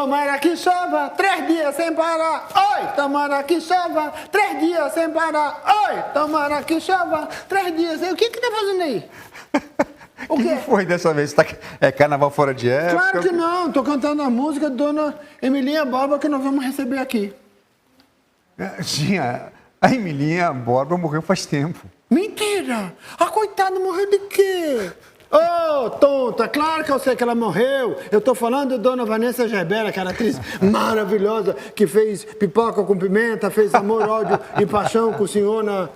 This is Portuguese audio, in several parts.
Tomara que chova 3 dias sem parar. Oi, tomara que chova 3 dias sem parar. Oi, tomara que chova 3 dias sem... O que tá fazendo aí? O que foi dessa vez? É carnaval fora de época? Claro que não. Tô cantando a música de Dona Emilinha Borba que nós vamos receber aqui. Sim, a Emilinha Borba morreu faz tempo. Mentira! A coitada morreu de quê? Ô, tonta, claro que eu sei que ela morreu. Eu tô falando de Dona Vanessa Gerbera, aquela atriz maravilhosa que fez Pipoca com Pimenta, fez Amor, Ódio e Paixão com o senhor na...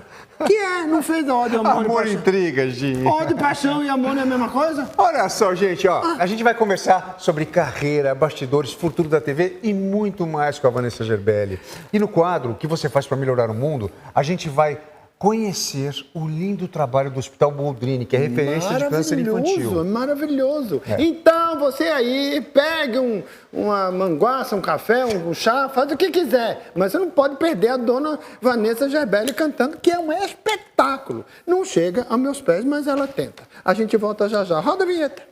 Não fez ódio, amor e paixão. Amor e intriga, Gi. Ódio, paixão e amor não é a mesma coisa? Olha só, gente, ó. A gente vai conversar sobre carreira, bastidores, futuro da TV e muito mais com a Vanessa Gerbelli. E no quadro, O que você faz para melhorar o mundo, a gente vai conhecer o lindo trabalho do Hospital Boldrini, que é referência de câncer infantil. Maravilhoso. Então, você aí, pegue uma manguaça, um café, um chá, faz o que quiser. Mas você não pode perder a Dona Vanessa Gerbelli cantando, que é um espetáculo. Não chega aos meus pés, mas ela tenta. A gente volta já já. Roda a vinheta.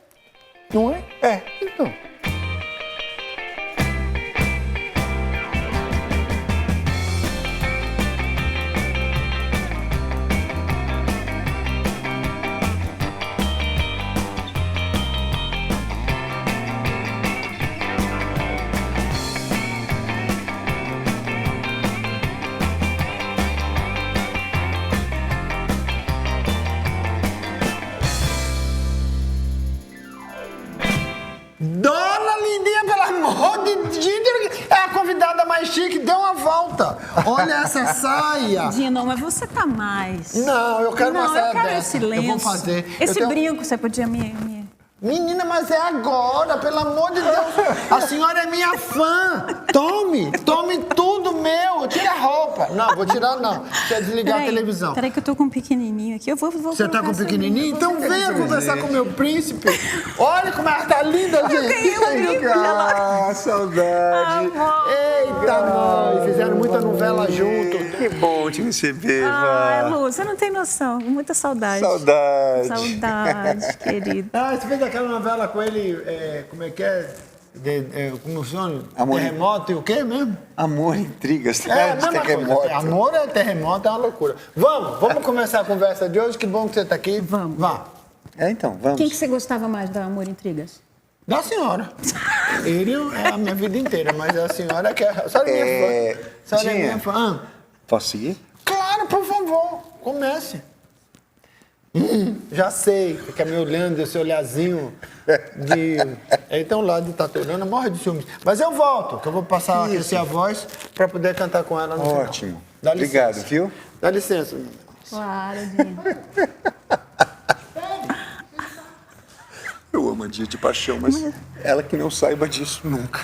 Não é? É. Então... Dona Lindinha, pelo amor de Deus, é a convidada mais chique, deu uma volta. Olha essa saia. Dino, mas você tá mais... Não, eu quero uma saia eu quero dessa. esse lenço. Eu vou fazer. Esse brinco, você podia me... Menina, mas é agora, pelo amor de Deus. A senhora é minha fã. Tome tudo meu. Tira a roupa. Não, vou tirar não. Deixa eu desligar a televisão. Peraí que eu tô com um pequenininho aqui. Eu vou Você tá com um pequenininho? Então venha conversar com o meu príncipe. Olha como ela tá linda, gente. Eu ganhei um brinco já lá. Saudade. Eita, mãe. Fizeram muita novela junto. Que bom te receber, Ah, Lu, você não tem noção. Muita saudade. Saudade, querido. Você fez aquela novela com ele, como é que é? Como funciona? Amor Terremoto e o quê mesmo? Amor, intrigas, de terremoto. Amor é terremoto, é uma loucura. Vamos começar a conversa de hoje. Que bom que você está aqui. Vamos. Vá. Então, vamos. Quem que você gostava mais da Amor e Intrigas? Da senhora. Ele é a minha vida inteira, mas a senhora que é... A senhora é minha fã. A senhora é minha fã. Posso seguir? Claro, por favor. Comece. Já sei, fica me olhando, esse olhazinho de... Então lá de Taturana morre de ciúmes. Mas eu volto, que eu vou passar a crescer a voz para poder cantar com ela no final. Ótimo. Dá licença. Obrigado, viu? Dá licença. Claro, Dino. Eu amo a Dia de paixão, mas ela que não saiba disso nunca.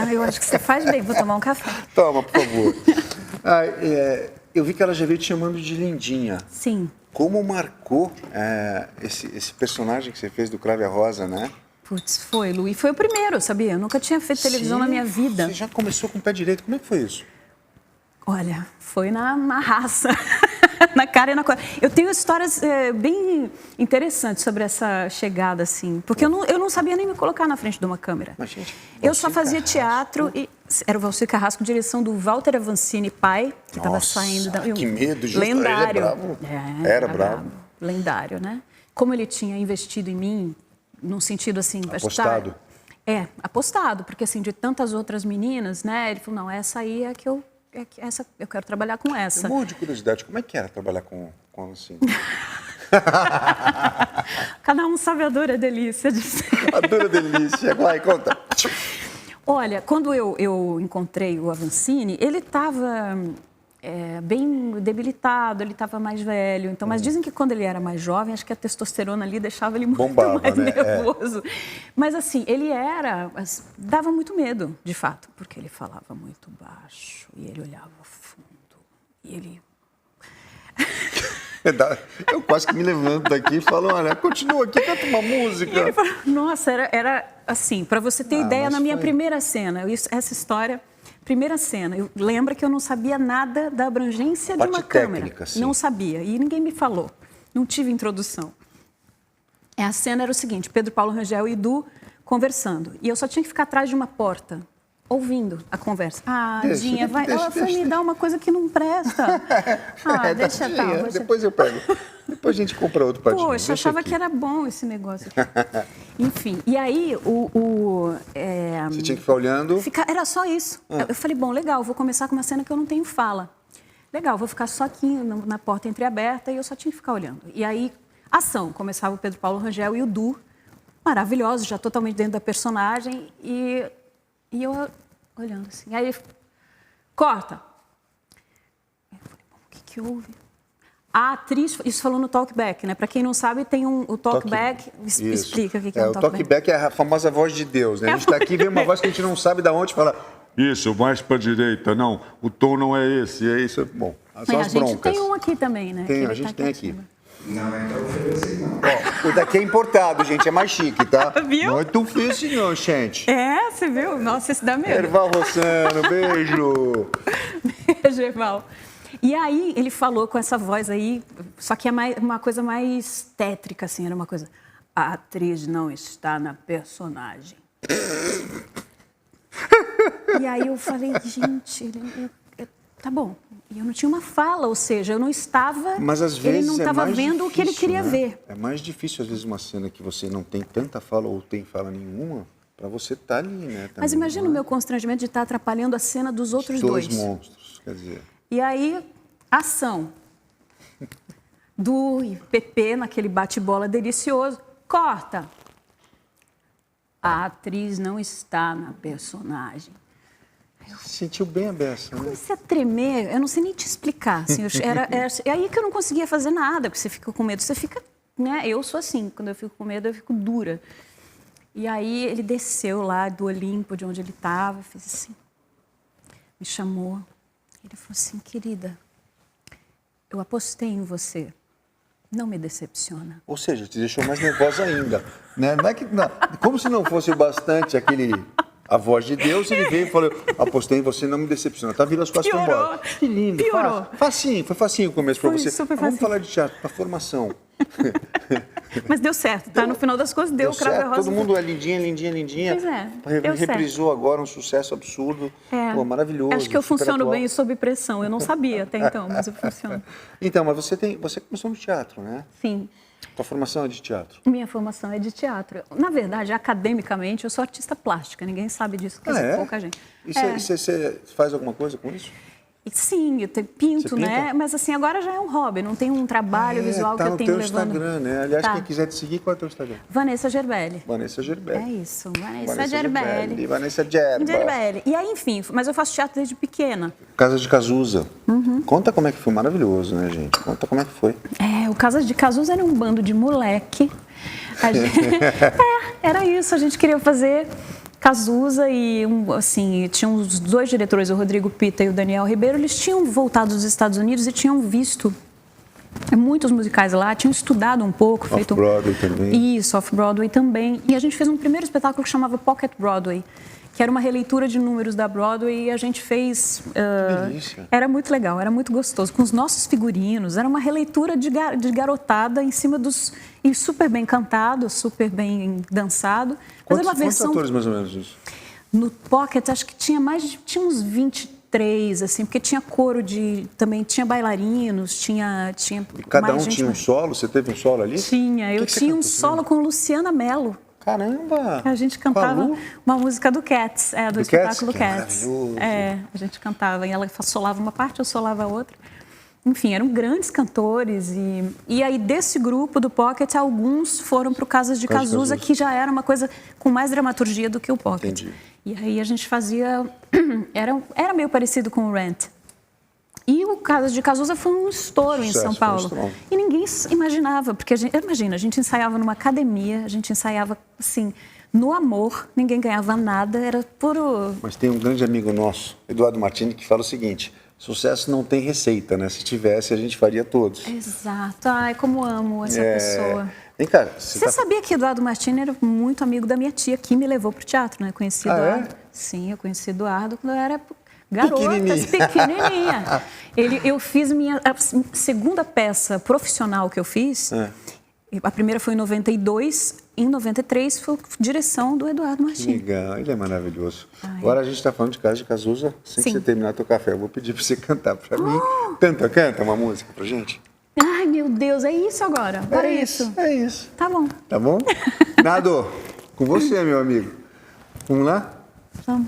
Eu acho que você faz bem. Vou tomar um café. Toma, por favor. Eu vi que ela já veio te chamando de Lindinha. Sim. Como marcou esse personagem que você fez do Crave a Rosa, né? Putz, foi, Lu. E foi o primeiro, sabia? Eu nunca tinha feito televisão na minha vida. Você já começou com o pé direito. Como é que foi isso? Olha, foi na raça, na cara e na coragem. Eu tenho histórias bem interessantes sobre essa chegada, assim. Porque eu não sabia nem me colocar na frente de uma câmera. Mas, gente, eu só fazia teatro e... Era o Valcir Carrasco, direção do Walter Avancini, pai, que estava saindo da... Que medo, gente. Lendário. Ele é bravo. Era bravo. Lendário, né? Como ele tinha investido em mim, num sentido assim... Apostado? Apostado, porque assim, de tantas outras meninas, né? Ele falou, não, essa aí é que eu... eu quero trabalhar com essa. Eu morro de curiosidade, como é que era trabalhar com assim? Cada um sabe a dura delícia de ser. A dura delícia. Vai, conta. Olha, quando eu encontrei o Avancini, ele estava bem debilitado, ele estava mais velho. Então, mas dizem que quando ele era mais jovem, acho que a testosterona ali deixava ele muito mais nervoso. Mas assim, ele dava muito medo, de fato, porque ele falava muito baixo e ele olhava fundo e ele... Eu quase que me levanto daqui e falo, olha, continua aqui, canta uma música. E ele falou, nossa, era assim, para você ter ideia, na minha primeira cena, essa história, primeira cena, lembra que eu não sabia nada da abrangência de uma câmera. Sim. Não sabia, e ninguém me falou, não tive introdução. A cena era o seguinte, Pedro Paulo Rangel e Edu conversando, e eu só tinha que ficar atrás de uma porta, ouvindo a conversa. Ah, Deixa, Dinha, ela foi deixa. me dar uma coisa que não presta. Ah, deixa Tadinha, tal. Depois eu pego. Depois a gente compra outro patinho. Poxa, Deixa achava aqui. que era bom esse negócio aqui. Enfim, e aí Você tinha que ficar olhando. era só isso. Eu falei, bom, legal, vou começar com uma cena que eu não tenho fala. Legal, vou ficar só aqui na porta entreaberta e eu só tinha que ficar olhando. E aí, ação. Começava o Pedro Paulo Rangel e o Du, maravilhosos, já totalmente dentro da personagem. E eu olhando assim. Aí, corta. Eu falei, bom, o que houve? A atriz, isso falou no talkback, né? Para quem não sabe, tem o talkback. Explica o que é um o talkback. talkback é a famosa voz de Deus, né? A gente está aqui vendo uma voz que a gente não sabe de onde fala. Isso, mais para direita, não. O tom não é esse, é isso. Bom, são as A gente broncas. tem um aqui também, né? Tem, que a ele gente tá tem quietinho. aqui. Não é tão feio assim, não. Ó, o daqui é importado, gente, é mais chique, tá? Viu? Não é tão feio assim, não, gente. É, você viu? Nossa, esse dá medo. Erval Rossano, beijo. Beijo, Erval. E aí, ele falou com essa voz aí, só que é uma coisa mais tétrica, assim, era uma coisa... A atriz não está na personagem. E aí eu falei, gente, tá bom. E eu não tinha uma fala, ou seja, eu não estava... Mas às vezes ele não estava mais vendo o que ele difícil, queria né? ver. É mais difícil, às vezes, uma cena que você não tem tanta fala ou tem fala nenhuma, para você estar ali, né? Também, Mas imagina não o é? meu constrangimento de estar atrapalhando a cena dos outros Dois dois. monstros, quer dizer... E aí, ação. Du e Pepe naquele bate-bola delicioso. Corta. A atriz não está na personagem. Sentiu bem a beça, né? Comecei a tremer, eu não sei nem te explicar. Assim, é aí que eu não conseguia fazer nada, porque você fica com medo. Você fica, né? Eu sou assim, quando eu fico com medo, eu fico dura. E aí ele desceu lá do Olimpo, de onde ele estava, fez assim, me chamou. Ele falou assim, querida, eu apostei em você, não me decepciona. Ou seja, te deixou mais nervosa ainda, né? Não é que, não, como se não fosse o bastante a voz de Deus, ele veio e falou, apostei em você, não me decepciona. Tá, vira as costas e foi Piorou. embora. Que lindo. Piorou. Facinho, foi facinho o começo para Foi você. super Vamos facinho. falar de teatro, para formação. Mas deu certo, tá? No final das contas, deu o Cravo e certo, Rosa. todo mundo é lindinha, lindinha, lindinha. Pois é, deu Reprisou agora um sucesso absurdo. É. Pô, maravilhoso. Acho que eu super funciono atual. bem sob pressão. Eu não sabia até então, mas eu funciono. Então, mas você começou no teatro, né? Sim. Tua formação é de teatro. Minha formação é de teatro. Na verdade, academicamente, eu sou artista plástica. Ninguém sabe disso, quer dizer, pouca gente. E você faz alguma coisa com isso? E sim, eu pinto, Você pinta? né? Mas assim, agora já é um hobby, não tem um trabalho visual tá que eu no tenho teu levando. Instagram, né? Aliás, Tá. quem quiser te seguir, qual é o teu Instagram? Vanessa Gerbelli. Vanessa Gerbelli. É isso, Vanessa Gerbelli. Vanessa Gerba. Gerbelli. E aí, enfim, mas eu faço teatro desde pequena. Casa de Cazuza. Uhum. Conta como é que foi, maravilhoso, né, gente? Conta como é que foi. O Casas de Cazuza era um bando de moleque. Era isso, a gente queria fazer Cazuza e, assim, tinham os dois diretores, o Rodrigo Pita e o Daniel Ribeiro, eles tinham voltado dos Estados Unidos e tinham visto muitos musicais lá, tinham estudado um pouco. Off-Broadway também. Isso, Off-Broadway também. E a gente fez um primeiro espetáculo que chamava Pocket Broadway, que era uma releitura de números da Broadway e a gente fez... Que delícia. Era muito legal, era muito gostoso, com os nossos figurinos, era uma releitura de garotada em cima dos... E super bem cantado, super bem dançado. Mas era uma Quantos versão... atores, mais ou menos, isso? No Pocket, acho que tinha uns 23, assim, porque tinha coro de... Também tinha bailarinos, tinha E cada mais um gente... tinha um solo? Você teve um solo ali? Tinha, eu que você tinha um cantou, solo com Luciana Mello. Caramba! A gente cantava Balu? uma música do Cats, do espetáculo Que Cats. maravilhoso. A gente cantava, e ela solava uma parte, eu solava a outra. Enfim, eram grandes cantores. E aí, desse grupo do Pocket, alguns foram para o Casas de Cazuza, que já era uma coisa com mais dramaturgia do que o Pocket. Entendi. E aí a gente fazia... Era meio parecido com o Rent. E o Casas de Cazuza foi um estouro em Sucesso, São foi um Paulo. estouro. E ninguém imaginava, porque imagina, a gente ensaiava numa academia, a gente ensaiava assim, no amor, ninguém ganhava nada, era puro... Mas tem um grande amigo nosso, Eduardo Martini, que fala o seguinte: sucesso não tem receita, né? Se tivesse, a gente faria todos. Exato. Ai, como amo essa pessoa. Vem cá, Você sabia que Eduardo Martini era muito amigo da minha tia, que me levou para o teatro, né? Eu conheci Eduardo. Sim, eu conheci Eduardo quando eu era garota, pequenininha. Eu fiz a segunda peça profissional que eu fiz. A primeira foi em 92, em 93 foi direção do Eduardo Que Martins. legal, ele é maravilhoso. Ai. Agora a gente está falando de Casa de Cazuza. Assim que Sim. você terminar teu café, eu vou pedir para você cantar para mim. Canta uma música pra gente. Ai, meu Deus, é isso agora? Agora é isso. É isso. Tá bom, Tá bom? Nado, com você, meu amigo. Vamos lá? vamos.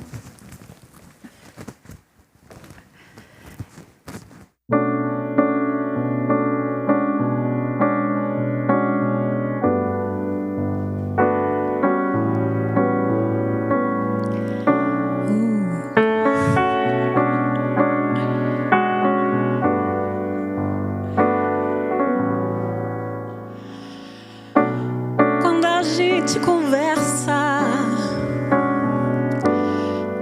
Quando a gente conversa,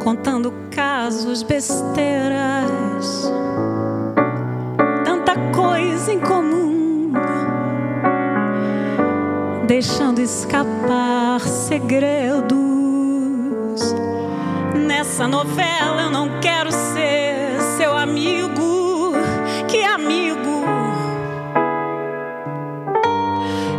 contando casos, besteiras, tanta coisa em comum, deixando escapar segredos. Nessa novela eu não quero ser seu amigo, que amigo.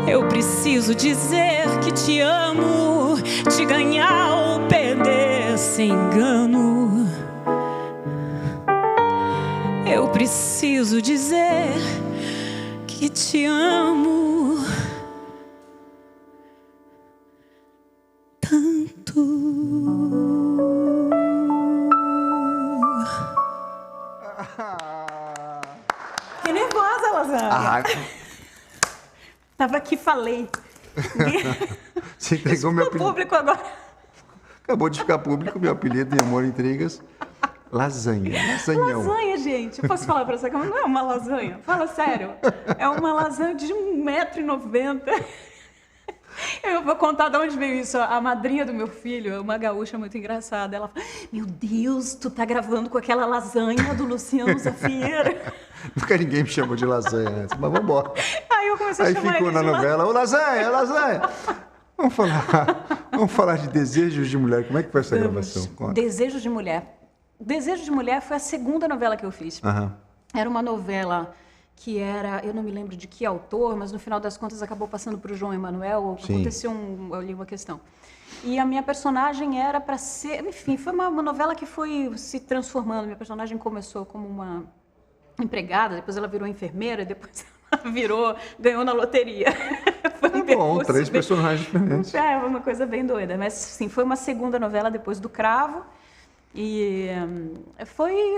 Eu preciso dizer que te amo, te ganhar ou perder sem engano. Eu preciso dizer que te amo tanto. Fiquei nervosa, Lasanha. Tava aqui, falei. Você entregou meu Ficou apelido. público agora. Acabou de ficar público meu apelido em Amor e Intrigas. Lasanha. Lasanhão. Lasanha, gente. Eu posso falar pra você que não é uma lasanha? Fala sério. É uma lasanha de 1,90 m. Eu vou contar de onde veio isso. A madrinha do meu filho, uma gaúcha muito engraçada, ela fala: meu Deus, tu tá gravando com aquela lasanha do Luciano Zafieira. Nunca ninguém me chamou de lasanha antes, mas vamos embora. Aí eu comecei a Aí chamar ficou ele na de novela, ô lasanha, lasanha. Vamos falar de Desejos de Mulher. Como é que foi essa gravação? Conta. Desejo de Mulher. Desejo de Mulher foi a segunda novela que eu fiz. Aham. Era uma novela que era, eu não me lembro de que autor, mas no final das contas acabou passando para o João Emanuel. Sim. Aconteceu ali uma questão. E a minha personagem era para ser, enfim, foi uma novela que foi se transformando. Minha personagem começou como uma empregada, depois ela virou enfermeira, depois ela ganhou na loteria. Foi um Bom, percurso 3 bem- personagens diferentes. É, foi uma coisa bem doida. Mas, sim, foi uma segunda novela depois do Cravo. E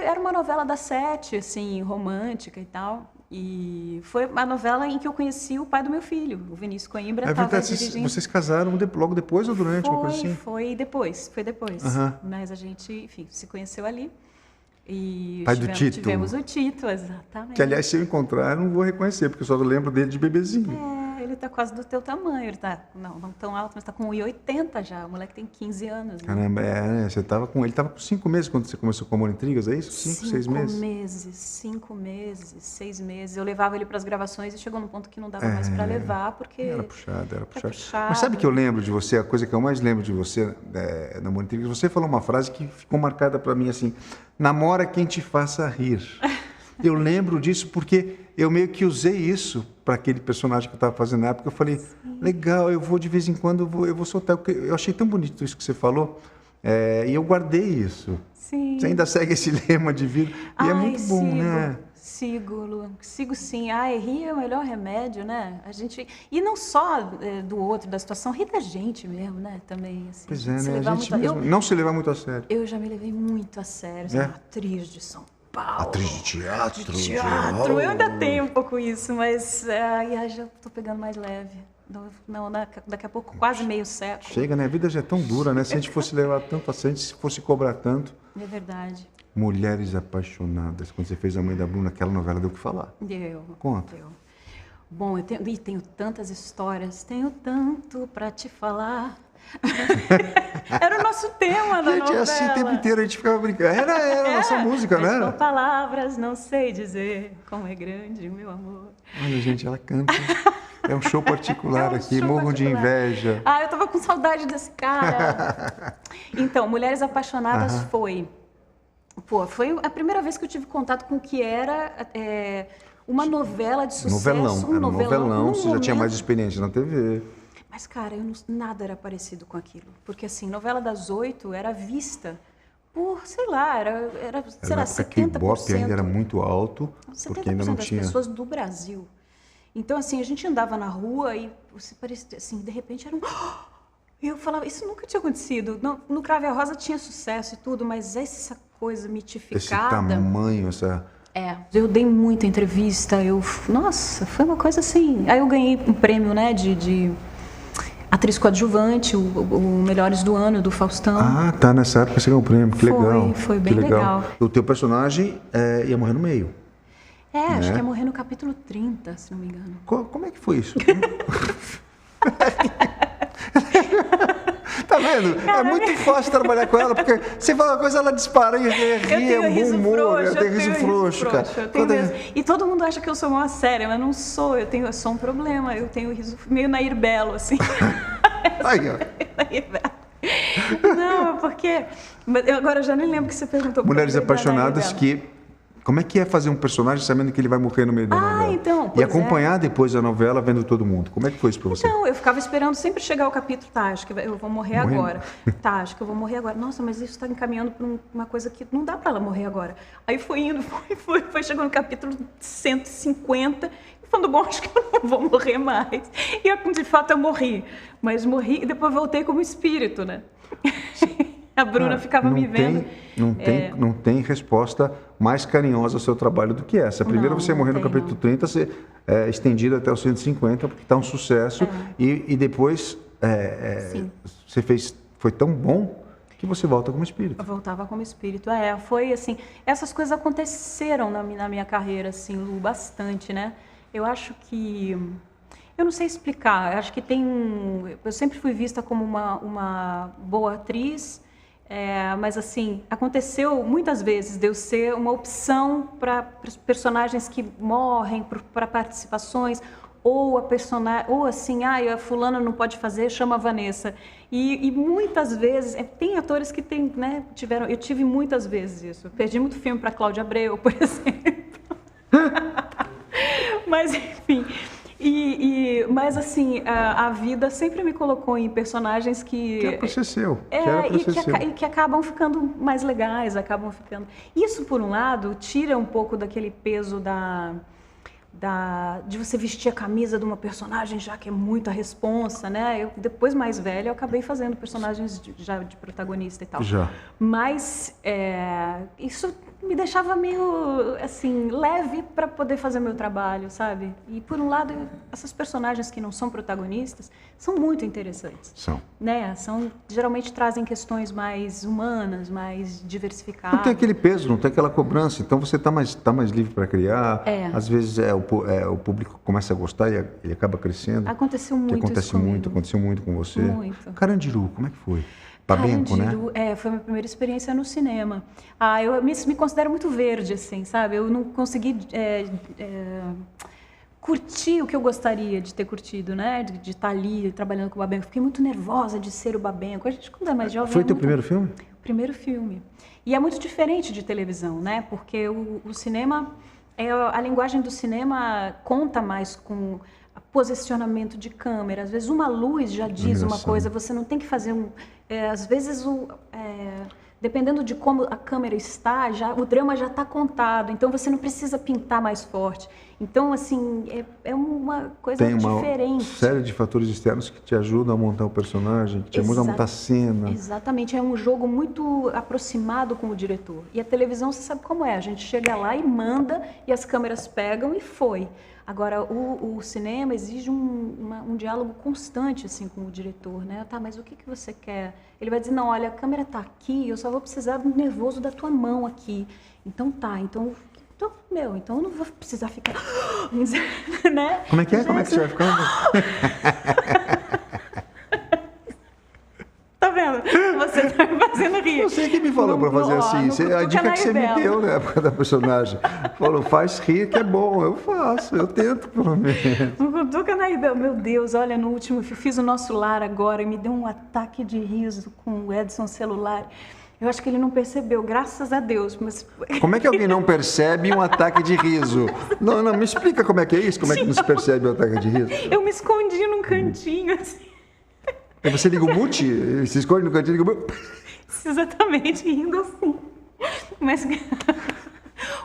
era uma novela da Sete, assim, romântica e tal. E foi a novela em que eu conheci o pai do meu filho, o Vinícius Coimbra. É estava verdade, dirigindo. vocês casaram logo depois ou durante, uma coisa assim? Foi depois. Aham. Mas a gente, enfim, se conheceu ali. E Pai do Tito. tivemos o Tito, exatamente. Que, aliás, se eu encontrar, eu não vou reconhecer, porque eu só lembro dele de bebezinho. Ele tá quase do teu tamanho, ele tá, não tão alto, mas tá com 1,80 já, o moleque tem 15 anos. Né? Caramba, né? Ele estava com 5 meses quando você começou com Amor e Intrigas, é isso? 5, 6 meses? 5 meses, 6 meses. Eu levava ele para as gravações e chegou num ponto que não dava mais para levar, porque... Era puxado. puxado. Mas sabe que eu lembro de você, a coisa que eu mais lembro de você, na Amor e Intrigas, você falou uma frase que ficou marcada para mim assim: namora quem te faça rir. Eu lembro disso porque eu meio que usei isso para aquele personagem que eu estava fazendo na época. Eu falei, legal, eu vou de vez em quando, eu vou soltar. Eu achei tão bonito isso que você falou, e eu guardei isso. Sim. Você ainda segue esse lema de vida, e é muito bom, né? Sigo, Lu. Sigo sim. Rir é o melhor remédio, né? A gente... E não só do outro, da situação, rir da gente mesmo, né? Também, assim. Pois é, se né? levar A gente muito mesmo, não se levar muito a sério. Eu já me levei muito a sério. Sou uma atriz de São Paulo. Atriz de teatro. Teatro, eu ainda tenho um pouco isso, mas já estou pegando mais leve. Não, daqui a pouco quase meio século. Chega, né? A vida já é tão dura, né? Se a gente fosse levar tanto a sério, se fosse cobrar tanto. É verdade. Mulheres Apaixonadas, quando você fez A Mãe da Bruna, aquela novela deu o que falar. Conta. Bom, eu tenho tantas histórias, tenho tanto para te falar. Era o nosso tema da novela. Gente, é assim o tempo inteiro, a gente ficava brincando. Era a nossa música, não era? Com palavras não sei dizer como é grande o meu amor. Olha, gente, ela canta. É um show particular aqui, show morram de particular. inveja. Eu tava com saudade desse cara. Então, Mulheres Apaixonadas foi a primeira vez que eu tive contato com o que era uma novela de sucesso. Novelão, um era um novelão, num você já tinha mais momento. experiência na TV. Mas, cara, nada era parecido com aquilo. Porque, assim, novela das 8 era vista por, sei lá, era Era sei na lá, época que o Ibope ainda era 70%. muito alto, porque ainda não das tinha... pessoas do Brasil. Então, assim, a gente andava na rua e você parecia, assim, de repente era um... E eu falava, isso nunca tinha acontecido. No Crave a Rosa tinha sucesso e tudo, mas essa coisa mitificada... Esse tamanho, essa... eu dei muita entrevista, nossa, foi uma coisa assim... Aí eu ganhei um prêmio, né, de atriz coadjuvante, o Melhores do Ano, do Faustão. Ah, tá, nessa época você ganhou o prêmio, que legal. Foi bem que legal. O teu personagem ia morrer no meio. Acho né? que ia morrer no capítulo 30, se não me engano. Como é que foi isso? Tá vendo? É muito fácil trabalhar com ela, porque você fala uma coisa, ela dispara e ri, é bom humor, eu tenho riso frouxo, cara. Eu tenho mesmo. E todo mundo acha que eu sou uma séria, mas não sou, eu sou um problema, eu tenho riso meio Nair Belo, assim. Aí, ó. Nair Belo. Não, porque... Agora eu já nem lembro o que você perguntou. Mulheres Apaixonadas que... Como é que é fazer um personagem sabendo que ele vai morrer no meio da novela? Então, e pois acompanhar depois a novela vendo todo mundo. Como é que foi isso pra você? Então, eu ficava esperando sempre chegar o capítulo, tá, acho que eu vou morrer agora. Tá, acho que eu vou morrer agora. Nossa, mas isso está encaminhando para uma coisa que não dá para ela morrer agora. Aí foi indo, foi chegando no capítulo 150, e falando, bom, acho que eu não vou morrer mais. E de fato eu morri. Mas morri e depois voltei como espírito, né? A Bruna ficava me vendo. Não tem resposta mais carinhosa ao seu trabalho do que essa. Primeiro você morrer no capítulo 30, você estendido até o 150, porque está um sucesso. E depois você fez, foi tão bom que você volta como espírito. Eu voltava como espírito. Foi assim, essas coisas aconteceram na minha carreira, assim, Lu, bastante, né? Eu acho que... Eu não sei explicar, eu acho que eu sempre fui vista como uma boa atriz, mas assim, aconteceu muitas vezes de eu ser uma opção para personagens que morrem, para participações, ou assim, a fulana não pode fazer, chama a Vanessa. E muitas vezes, tem atores que tem, né, eu tive muitas vezes isso. Eu perdi muito filme para Cláudia Abreu, por exemplo. Mas enfim... mas assim, a vida sempre me colocou em personagens que era pra ser seu. Que acabam ficando mais legais, acabam ficando... Isso, por um lado, tira um pouco daquele peso de você vestir a camisa de uma personagem, já que é muita responsa, né? Eu, depois, mais velha, eu acabei fazendo personagens já de protagonista e tal. Já. Mas isso me deixava meio, assim, leve para poder fazer meu trabalho, sabe? E, por um lado, essas personagens que não são protagonistas são muito interessantes. São. Né? Geralmente trazem questões mais humanas, mais diversificadas. Não tem aquele peso, não tem aquela cobrança. Então, você está mais livre para criar. Às vezes, o público começa a gostar e ele acaba crescendo. Aconteceu muito aconteceu muito com você. Muito. Carandiru, como é que foi? Babenco, né? Foi a minha primeira experiência no cinema. Eu me considero muito verde, assim, sabe? Eu não consegui curtir o que eu gostaria de ter curtido, né? De estar ali trabalhando com o Babenco. Fiquei muito nervosa de ser o Babenco. A gente, quando é mais jovem... Foi teu primeiro filme? Primeiro filme. E é muito diferente de televisão, né? Porque o cinema... a linguagem do cinema conta mais com posicionamento de câmera. Às vezes uma luz já diz uma coisa, você não tem que fazer às vezes, dependendo de como a câmera está, o drama já está contado, então você não precisa pintar mais forte. Então, assim, é uma coisa diferente. Tem uma série de fatores externos que te ajudam a montar o personagem, que te ajudam a montar a cena. Exatamente, é um jogo muito aproximado com o diretor. E a televisão, você sabe como é, a gente chega lá e manda, e as câmeras pegam e foi. Agora, o cinema exige um diálogo constante assim, com o diretor, né? Tá, mas o que você quer? Ele vai dizer, não, olha, a câmera está aqui, eu só vou precisar do nervoso da tua mão aqui. Então tá, então eu não vou precisar ficar... né? Como é que é? Como é que você vai ficando? Tá vendo? Você tá me fazendo rir. Você que me falou para fazer assim. A dica que você me deu na época da personagem. Falou, faz rir que é bom. Eu faço, eu tento pelo menos. Não cutuca na Ibel. Meu Deus, olha, no último, eu fiz o Nosso Lar agora e me deu um ataque de riso com o Edson celular. Eu acho que ele não percebeu, graças a Deus, mas... Como é que alguém não percebe um ataque de riso? Não, me explica como é que é isso, como é que não se percebe um ataque de riso? Eu me escondi num cantinho, assim. Aí você liga o mute, se esconde no cantinho e liga o mute. Exatamente, rindo assim. Mas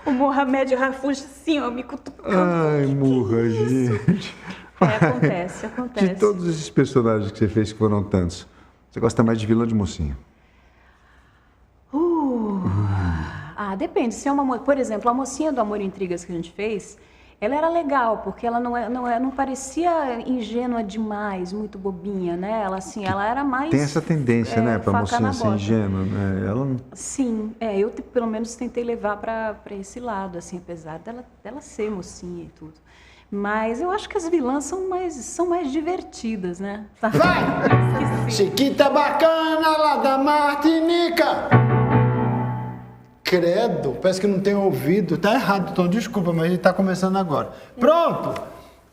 o Mohamed Rafush, assim, ó, me cutucando. Ai, murra, gente. Acontece. De todos esses personagens que você fez, que foram tantos, você gosta mais de vilã ou de mocinha? Depende. Se é uma, por exemplo, a mocinha do Amor e Intrigas que a gente fez, ela era legal, porque ela não parecia ingênua demais, muito bobinha, né? Ela, assim, ela era mais... Tem essa tendência, né, pra faca mocinha na ser bota. ingênua, né? Ela não... Sim, eu pelo menos tentei levar para esse lado, assim, apesar dela ser mocinha e tudo. Mas eu acho que as vilãs são mais divertidas, né? Vai! Chiquita bacana lá da Martinica! Credo, parece que não tem ouvido. Tá errado, Tom, desculpa, mas a gente tá começando agora. Pronto!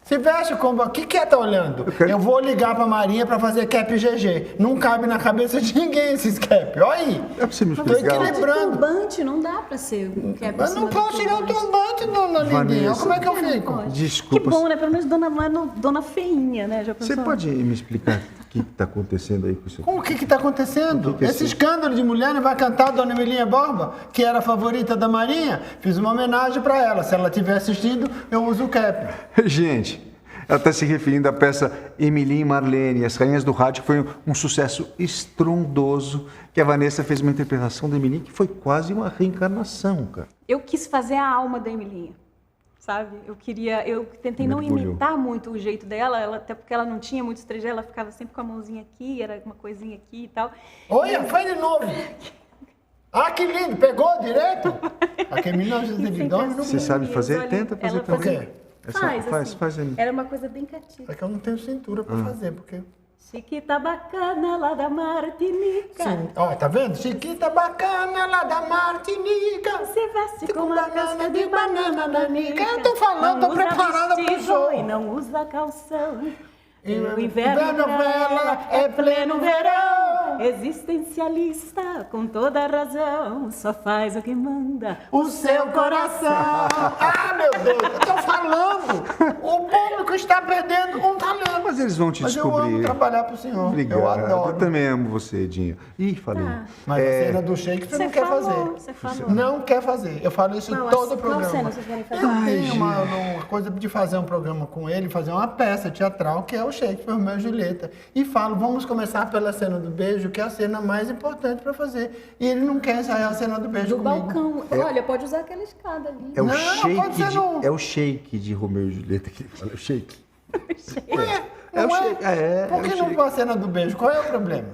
Se veste como... O que é tá olhando? Eu vou ligar pra Marinha pra fazer cap GG. Não cabe na cabeça de ninguém esses cap. Olha aí. É pra você me Tô explicar. equilibrando. Turbante não dá para ser um cap Mas não posso tirar o turbante, dona Lindinha. Vanessa. Como é que eu fico? Desculpa. Que bom, né? Pelo menos não é dona feinha, né? Já Você pensou? pode me explicar o que está acontecendo aí com isso? O que tá acontecendo? que é Esse isso? escândalo de mulher não vai cantar a Dona Emilinha Borba, que era a favorita da Marinha? Fiz uma homenagem pra ela. Se ela estiver assistindo, eu uso o cap. Gente, ela está se referindo à peça Emilinha e Marlene, As Rainhas do Rádio, que foi um sucesso estrondoso, que a Vanessa fez uma interpretação da Emilinha que foi quase uma reencarnação, cara. Eu quis fazer a alma da Emilinha, sabe? Eu tentei não Mergulhou. imitar muito o jeito dela, até porque ela não tinha muito trejeito, ela ficava sempre com a mãozinha aqui, era uma coisinha aqui e tal. Olha, faz de novo. Ah, que lindo. Pegou direto? Aqui é 1909 não Você sabe fazer? Olha, Tenta fazer ela também. fazia- Faz aí. Era uma coisa bem cativa. É que eu não tenho cintura pra fazer, porque... Chiquita bacana lá da Martinica. Sim. Ó, tá vendo? Chiquita bacana lá da Martinica. Se veste com Com uma casca de banana nanica. Eu tô falando, tô Não usa preparada pro vestido show. E não usa calção. E O inverno pra ela é pleno verão. Existencialista, com toda razão. Só faz o que manda O seu coração. Ah, meu Deus, eu tô falando. O público está perdendo um talento. Mas eles vão te Mas eu descobrir. amo trabalhar pro senhor. Obrigado. Eu adoro. Eu também amo você, Edinho. Ih, falei. Mas a cena do shake você não quer fazer. Você falou. Não quer fazer. Eu falo isso em Qual todo o qual programa. cena vocês querem fazer? Eu tenho uma coisa de fazer um programa com ele, fazer uma peça teatral, que é o Shakespeare, Romeu e Julieta. E falo, vamos começar pela cena do beijo, que é a cena mais importante para fazer. E ele não quer ensaiar a cena do beijo Do comigo. balcão. Olha, pode usar aquela escada ali. É o Não, shake pode ser no- é o shake de Romeu e Julieta que ele fala. É o shake. Ué, É o não shake. É, Por é que o não shake. com a cena do beijo? Qual é o problema?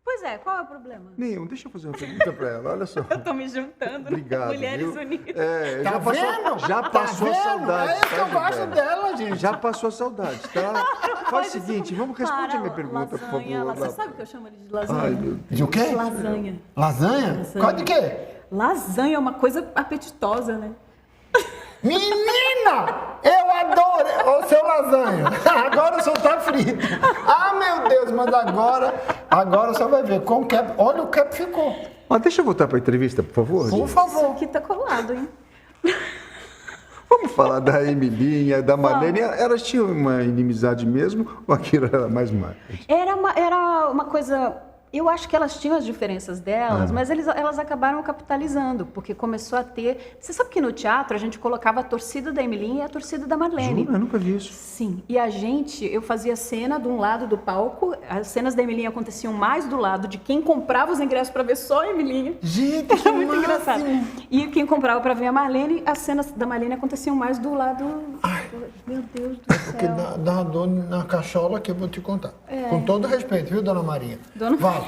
Pois é, qual é o problema? Nenhum. Deixa eu fazer uma pergunta pra ela. Olha só. Eu tô me juntando. Obrigado. Mulheres viu? Unidas. É, Tá já passou, vendo? já Tá passou a vendo? saudade. É isso que eu tá, gosto Gilberto? dela, gente. Já passou a saudade, tá? Faz o seguinte, vamos responder a minha pergunta, por lasanha, favor. Você sabe que eu chamo ele de lasanha? Ai, meu Deus. De o quê? Lasanha. Lasanha? Qual de quê? Lasanha é uma coisa apetitosa, né? Menina! Eu adoro o seu lasanha. Agora o senhor tá frito. Ah, meu Deus, mas agora o senhor vai ver. Com o cap, olha o cap ficou. Mas deixa eu voltar para a entrevista, por favor. Por gente. Isso favor. aqui tá colado, hein? Vamos falar da Emilinha, da Marlene. Elas tinham uma inimizade mesmo ou aquilo era mais marketing? Era uma coisa... Eu acho que elas tinham as diferenças delas, mas elas acabaram capitalizando, porque começou a ter... Você sabe que no teatro a gente colocava a torcida da Emilinha e a torcida da Marlene. Jura? Eu nunca vi isso. Sim, e eu fazia cena de um lado do palco, as cenas da Emilinha aconteciam mais do lado de quem comprava os ingressos para ver só a Emilinha. Gente, que Era muito engraçado. máximo. E quem comprava para ver a Marlene, as cenas da Marlene aconteciam mais do lado... Meu Deus do Porque céu. dá uma dor na cachola que eu vou te contar. Com todo respeito, viu, dona Maria? Dona- Vai.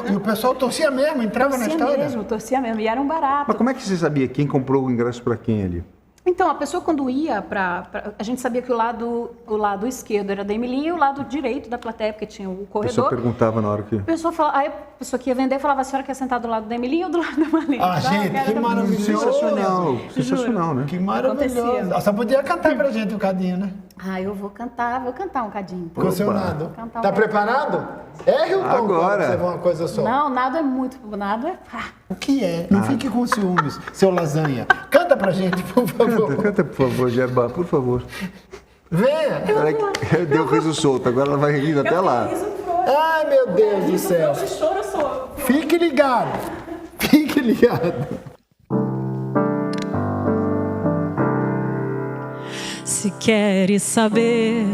E o pessoal torcia mesmo, entrava na Torcia história. mesmo, torcia mesmo. E era um barato. Mas como é que você sabia quem comprou o ingresso para quem ali? Então, a pessoa quando ia a gente sabia que o lado esquerdo era da Emilinha e o lado direito da plateia, porque tinha o A corredor. pessoa perguntava na hora que... Aí a pessoa que ia vender falava, a senhora quer sentar do lado da Emilinha ou do lado da Marlene? Ah, gente, que maravilhoso. Sensacional, sensacional, né? Que maravilhoso. Acontecia. Só podia cantar pra gente um cadinho, né? Eu vou cantar um cadinho. Com o seu nado. Cantar um Tá cadinho. preparado? Erre o tom Agora. quando você vê uma coisa só. Não, nada é muito, nada é... O que é? Não fique com ciúmes, seu lasanha. Canta pra gente, por favor. Canta, por favor, Gerba, por favor. Venha. Peraí, deu riso solto, agora ela vai rir até lá. Ai, meu Deus do céu. Fique ligado. Fique ligado. Se queres saber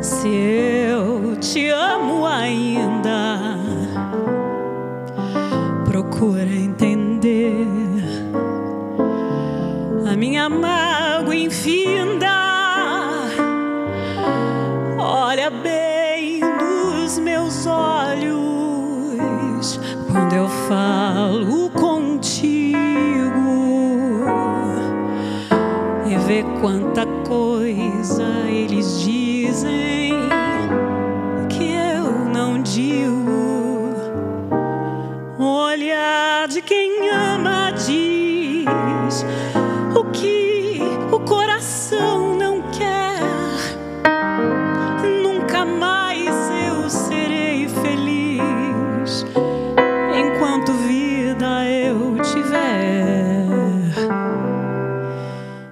se eu te amo ainda, procura entender a minha mágoa infinda. Olha bem nos meus olhos quando eu falo contigo e vê quanta coisa eles dizem que eu não digo. O olhar de quem ama diz o que o coração não quer. Nunca mais eu serei feliz enquanto vida eu tiver.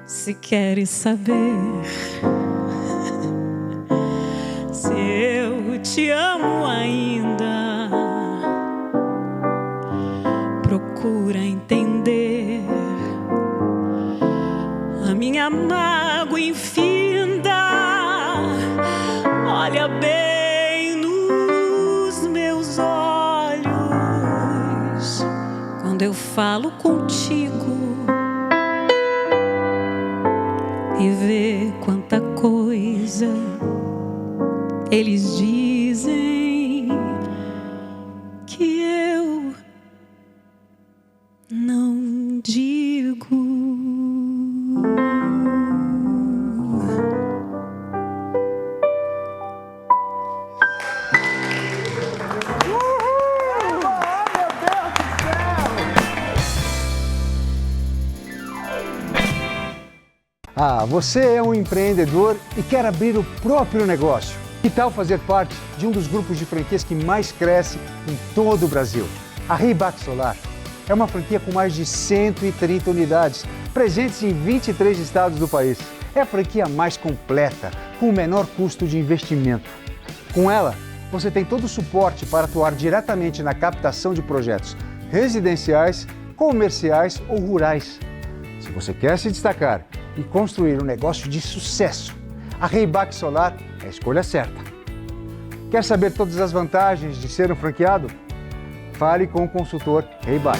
Se queres saber se eu te amo ainda, procura entender a minha mágoa infinda. Olha bem nos meus olhos quando eu falo contigo e vê quanta coisa eles dizem que eu não digo. Ah, você é um empreendedor e quer abrir o próprio negócio. Que tal fazer parte de um dos grupos de franquias que mais cresce em todo o Brasil? A Reibac Solar é uma franquia com mais de 130 unidades, presentes em 23 estados do país. É a franquia mais completa, com o menor custo de investimento. Com ela, você tem todo o suporte para atuar diretamente na captação de projetos residenciais, comerciais ou rurais. Se você quer se destacar e construir um negócio de sucesso, a Reibac Solar é a escolha certa. Quer saber todas as vantagens de ser um franqueado? Fale com o consultor Reibac.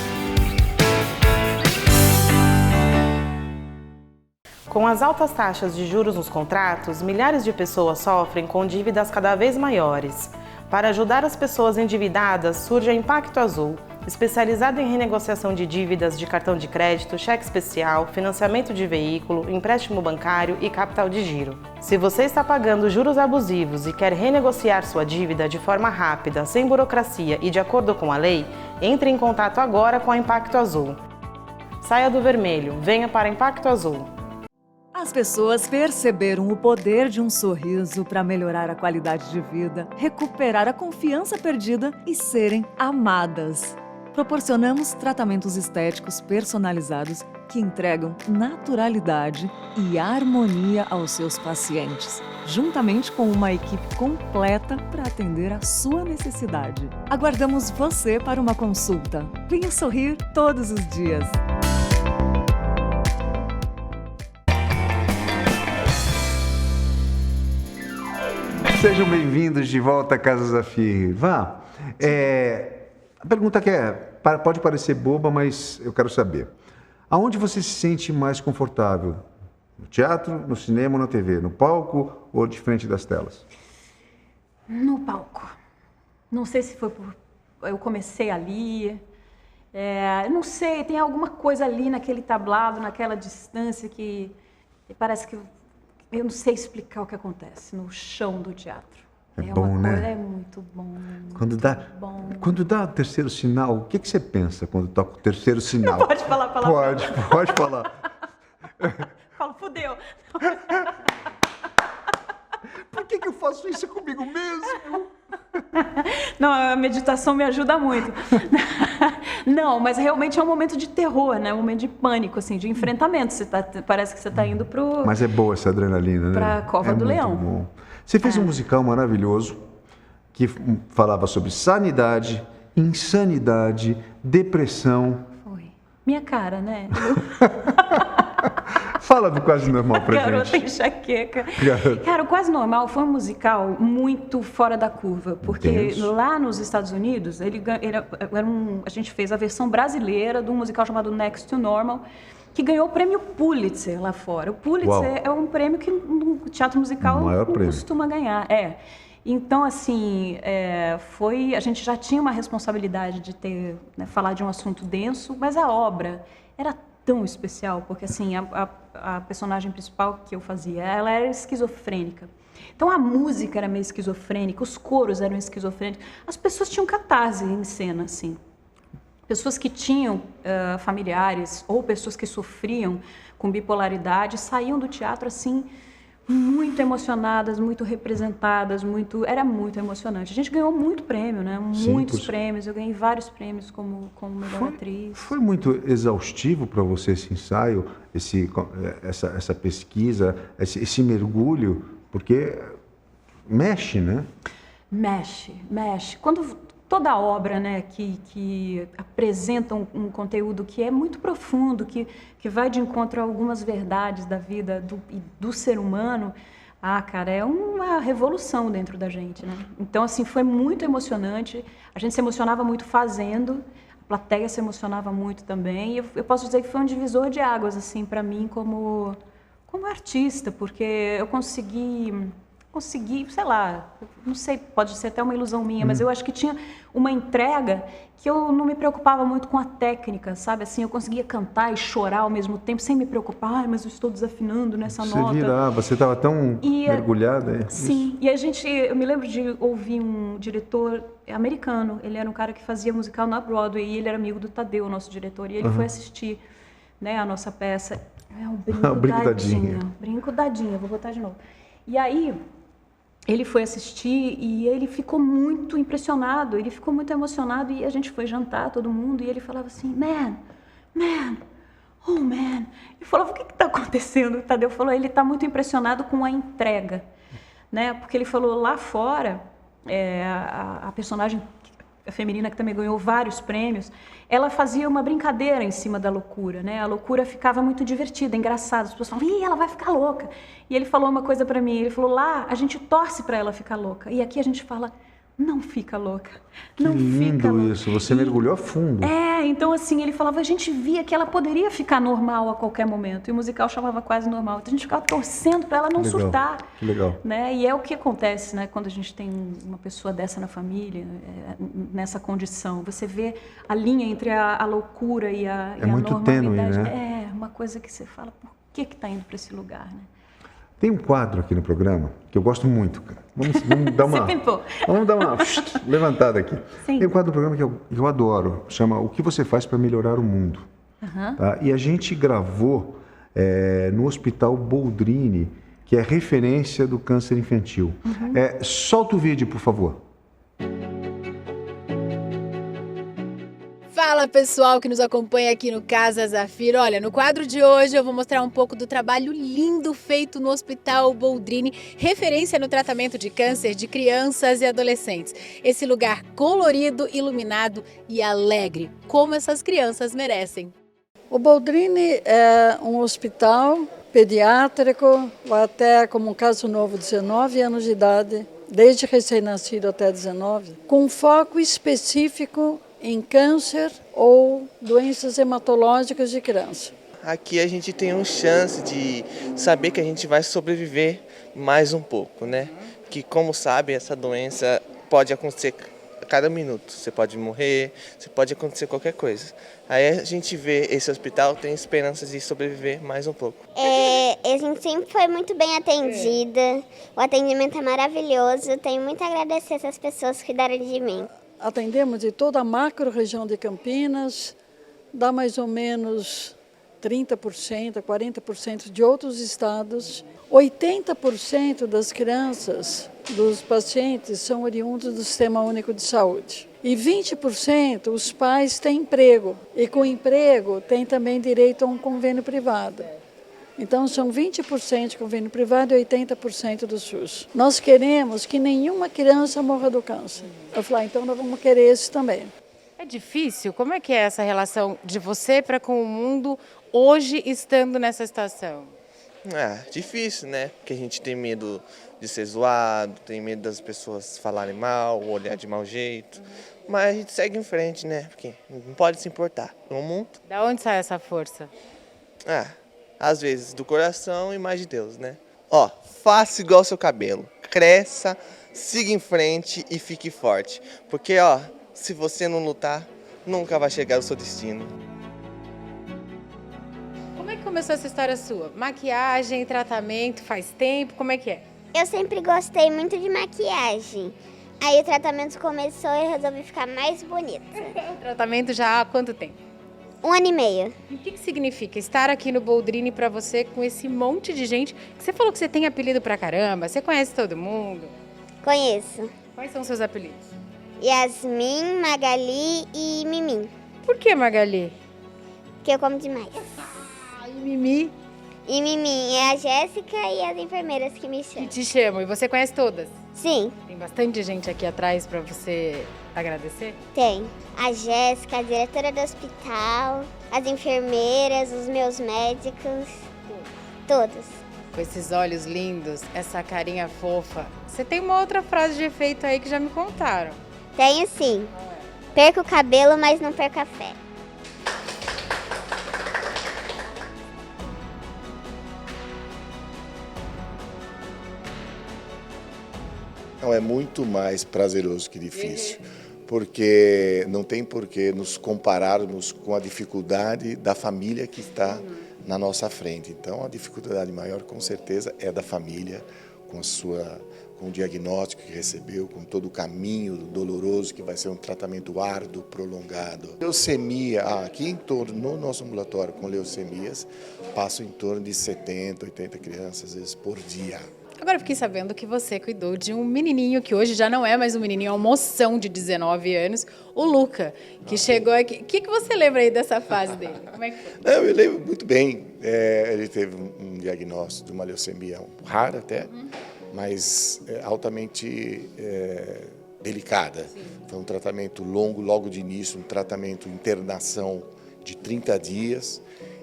Com as altas taxas de juros nos contratos, milhares de pessoas sofrem com dívidas cada vez maiores. Para ajudar as pessoas endividadas, surge a Impacto Azul, especializado em renegociação de dívidas de cartão de crédito, cheque especial, financiamento de veículo, empréstimo bancário e capital de giro. Se você está pagando juros abusivos e quer renegociar sua dívida de forma rápida, sem burocracia e de acordo com a lei, entre em contato agora com a Impacto Azul. Saia do vermelho, venha para Impacto Azul. As pessoas perceberam o poder de um sorriso para melhorar a qualidade de vida, recuperar a confiança perdida e serem amadas. Proporcionamos tratamentos estéticos personalizados que entregam naturalidade e harmonia aos seus pacientes, juntamente com uma equipe completa para atender a sua necessidade. Aguardamos você para uma consulta. Venha sorrir todos os dias. Sejam bem-vindos de volta à Casa Zafir. Vá, a pergunta pode parecer boba, mas eu quero saber. Aonde você se sente mais confortável? No teatro, no cinema ou na TV? No palco ou de frente das telas? No palco. Não sei se foi por... Eu comecei ali. Não sei, tem alguma coisa ali naquele tablado, naquela distância que parece que eu não sei explicar o que acontece no chão do teatro. É bom, né? É muito bom. Quando dá o terceiro sinal, o que você pensa quando toca o terceiro sinal? Não pode falar palavrão. Pode falar. Falo, fudeu. Por que eu faço isso comigo mesmo? Não, a meditação me ajuda muito. Não, mas realmente é um momento de terror, né? Um momento de pânico, assim, de enfrentamento. Parece que você está indo pro... Mas é boa essa adrenalina, né? Pra Cova do Leão. Bom. Você fez um musical maravilhoso que falava sobre sanidade, insanidade, depressão. Foi. Minha cara, né? Fala do Quase Normal pra Garota gente. enxaqueca. Cara, o Quase Normal foi um musical muito fora da curva, porque Intenso. lá nos Estados Unidos, a gente fez a versão brasileira de um musical chamado Next to Normal, que ganhou o prêmio Pulitzer lá fora. O Pulitzer Uau. é um prêmio que no teatro musical O maior não prêmio. costuma ganhar. Então, assim, a gente já tinha uma responsabilidade de falar de um assunto denso, mas a obra era tão especial, porque assim, a personagem principal que eu fazia, ela era esquizofrênica. Então a música era meio esquizofrênica, os coros eram esquizofrênicos, as pessoas tinham catarse em cena, assim. Pessoas que tinham familiares ou pessoas que sofriam com bipolaridade saíam do teatro assim, muito emocionadas, muito representadas, era muito emocionante. A gente ganhou muito prêmio, né? Muitos prêmios. Eu ganhei vários prêmios como melhor atriz. Foi muito exaustivo para você esse ensaio, essa pesquisa, esse mergulho, porque mexe, né? Mexe. Quando toda obra, né, que apresenta um conteúdo que é muito profundo, que vai de encontro a algumas verdades da vida do ser humano, cara, é uma revolução dentro da gente, né? Então, assim, foi muito emocionante. A gente se emocionava muito fazendo, a plateia se emocionava muito também. E eu posso dizer que foi um divisor de águas, assim, para mim como artista, porque eu consegui, sei lá, não sei, pode ser até uma ilusão minha, mas eu acho que tinha uma entrega que eu não me preocupava muito com a técnica, sabe? Assim, eu conseguia cantar e chorar ao mesmo tempo, sem me preocupar, mas eu estou desafinando nessa nota. Você virava, você estava tão mergulhada. Sim, e eu me lembro de ouvir um diretor americano, ele era um cara que fazia musical na Broadway, e ele era amigo do Tadeu, o nosso diretor, e ele foi assistir, né, a nossa peça. É um brinco dadinha. Brinco dadinha, vou botar de novo. E aí, ele foi assistir e ele ficou muito impressionado, ele ficou muito emocionado e a gente foi jantar, todo mundo, e ele falava assim, man, oh man. Ele falava, o que está acontecendo? O Tadeu falou, ele está muito impressionado com a entrega, né? Porque ele falou, lá fora, a personagem feminina que também ganhou vários prêmios, ela fazia uma brincadeira em cima da loucura, né? A loucura ficava muito divertida, engraçada. As pessoas falavam, ela vai ficar louca. E ele falou uma coisa pra mim, ele falou, lá a gente torce pra ela ficar louca. E aqui a gente fala, não fica louca. Não Que lindo fica louca. isso, você mergulhou a fundo. Então assim, ele falava, a gente via que ela poderia ficar normal a qualquer momento. E o musical chamava Quase Normal. Então a gente ficava torcendo pra ela não surtar. Que legal. Né? E é o que acontece, né, quando a gente tem uma pessoa dessa na família, nessa condição. Você vê a linha entre a loucura e a muito normalidade. tênue, né? É uma coisa que você fala, por que está indo para esse lugar, né? Tem um quadro aqui no programa que eu gosto muito, cara. Vamos dar uma... Você pintou. Vamos dar uma levantada aqui. Sim. Tem um quadro do programa que eu adoro, chama O que você faz para melhorar o mundo. Tá? E a gente gravou no Hospital Boldrini, que é referência do câncer infantil. Solta o vídeo, por favor. Fala pessoal que nos acompanha aqui no Casa Zafiro. Olha, no quadro de hoje eu vou mostrar um pouco do trabalho lindo feito no Hospital Boldrini, referência no tratamento de câncer de crianças e adolescentes. Esse lugar colorido, iluminado e alegre, como essas crianças merecem. O Boldrini é um hospital pediátrico, vai até, como um caso novo, 19 anos de idade, desde recém-nascido até 19, com foco específico em câncer ou doenças hematológicas de criança. Aqui a gente tem uma chance de saber que a gente vai sobreviver mais um pouco, né? Que, como sabe, essa doença pode acontecer cada minuto. Você pode morrer, você pode acontecer qualquer coisa. Aí a gente vê esse hospital, tem esperança de sobreviver mais um pouco. A gente sempre foi muito bem atendida, o atendimento é maravilhoso, eu tenho muito a agradecer essas pessoas que cuidaram de mim. Atendemos de toda a macro-região de Campinas, dá mais ou menos 30%, 40% de outros estados. 80% das crianças, dos pacientes, são oriundos do Sistema Único de Saúde. E 20% os pais têm emprego, e com emprego têm também direito a um convênio privado. Então são 20% de convênio privado e 80% do SUS. Nós queremos que nenhuma criança morra do câncer. Eu falei, então nós vamos querer esse também. É difícil? Como é que é essa relação de você para com o mundo hoje estando nessa situação? Difícil, né? Porque a gente tem medo de ser zoado, tem medo das pessoas falarem mal, olhar de mau jeito. Mas a gente segue em frente, né? Porque não pode se importar. No mundo. Da onde sai essa força? Às vezes do coração e mais de Deus, né? Faça igual ao seu cabelo. Cresça, siga em frente e fique forte. Porque, se você não lutar, nunca vai chegar ao seu destino. Como é que começou essa história sua? Maquiagem, tratamento, faz tempo? Como é que é? Eu sempre gostei muito de maquiagem. Aí o tratamento começou e eu resolvi ficar mais bonita. O tratamento já há quanto tempo? 1 ano e meio. E o que significa estar aqui no Boldrini para você com esse monte de gente? Que você falou que você tem apelido pra caramba, você conhece todo mundo? Conheço. Quais são os seus apelidos? Yasmin, Magali e Mimi. Por que Magali? Porque eu como demais. E Mimi? E Mimi é a Jéssica e as enfermeiras que me chamam. Que te chamam. E você conhece todas? Sim. Tem bastante gente aqui atrás para você agradecer? Tem. A Jéssica, a diretora do hospital, as enfermeiras, os meus médicos. Todos. Com esses olhos lindos, essa carinha fofa. Você tem uma outra frase de efeito aí que já me contaram. Tenho sim. Perca o cabelo, mas não perca a fé. Não, é muito mais prazeroso que difícil, porque não tem por que nos compararmos com a dificuldade da família que está na nossa frente. Então, a dificuldade maior, com certeza, é da família, com o diagnóstico que recebeu, com todo o caminho doloroso, que vai ser um tratamento árduo, prolongado. Leucemia, aqui em torno, no nosso ambulatório com leucemias, passam em torno de 70, 80 crianças, às vezes, por dia. Agora eu fiquei sabendo que você cuidou de um menininho que hoje já não é mais um menininho, é uma moção de 19 anos, o Luca, que chegou aqui. O que você lembra aí dessa fase dele? Como é que foi? Eu lembro muito bem. Ele teve um diagnóstico de uma leucemia rara até, mas altamente delicada. Sim. Foi um tratamento longo, logo de início, um tratamento internação de 30 dias.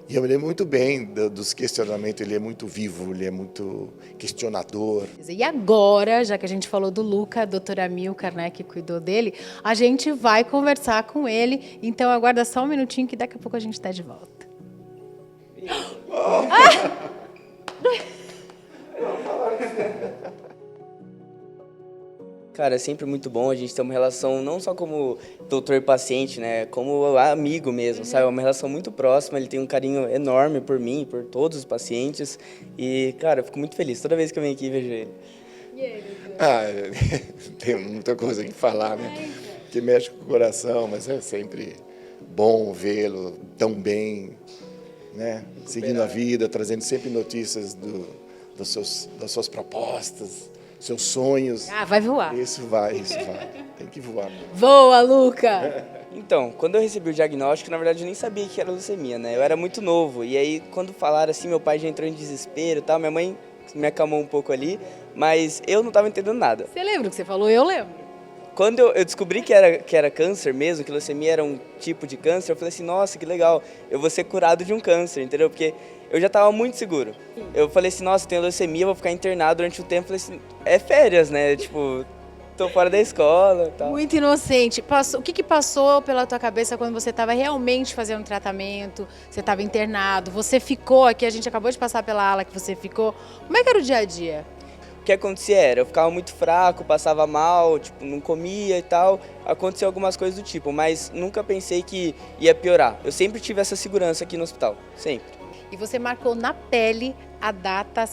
E eu me lembro muito bem dos questionamentos, ele é muito vivo, ele é muito questionador. E agora, já que a gente falou do Luca, a doutora Milcar, né, que cuidou dele, a gente vai conversar com ele. Então aguarda só um minutinho que daqui a pouco a gente está de volta. Cara, é sempre muito bom a gente ter uma relação não só como doutor e paciente, né, como amigo mesmo, sabe? É uma relação muito próxima, ele tem um carinho enorme por mim, por todos os pacientes e, cara, eu fico muito feliz toda vez que eu venho aqui e vejo ele. E ele? Tem muita coisa que falar, né? Que mexe com o coração, mas é sempre bom vê-lo tão bem, né? Seguindo a vida, trazendo sempre notícias das suas propostas, seus sonhos. Vai voar. Isso vai. Tem que voar. Voa, Luca! Então, quando eu recebi o diagnóstico, na verdade eu nem sabia que era leucemia, né? Eu era muito novo. E aí, quando falaram assim, meu pai já entrou em desespero e tal, minha mãe me acalmou um pouco ali, mas eu não estava entendendo nada. Você lembra o que você falou? Eu lembro. Quando eu descobri que era câncer mesmo, que leucemia era um tipo de câncer, eu falei assim, nossa, que legal, eu vou ser curado de um câncer, entendeu? Porque eu já estava muito seguro. Eu falei assim, nossa, tenho leucemia, vou ficar internado durante um tempo. Eu falei assim, é férias, né? Tipo, tô fora da escola e tal. Muito inocente. O que passou pela tua cabeça quando você estava realmente fazendo tratamento, você estava internado, você ficou aqui, a gente acabou de passar pela ala que você ficou. Como é que era o dia a dia? que acontecia era, eu ficava muito fraco, passava mal, tipo, não comia e tal. Aconteceu algumas coisas do tipo, mas nunca pensei que ia piorar. Eu sempre tive essa segurança aqui no hospital, sempre. E você marcou na pele a data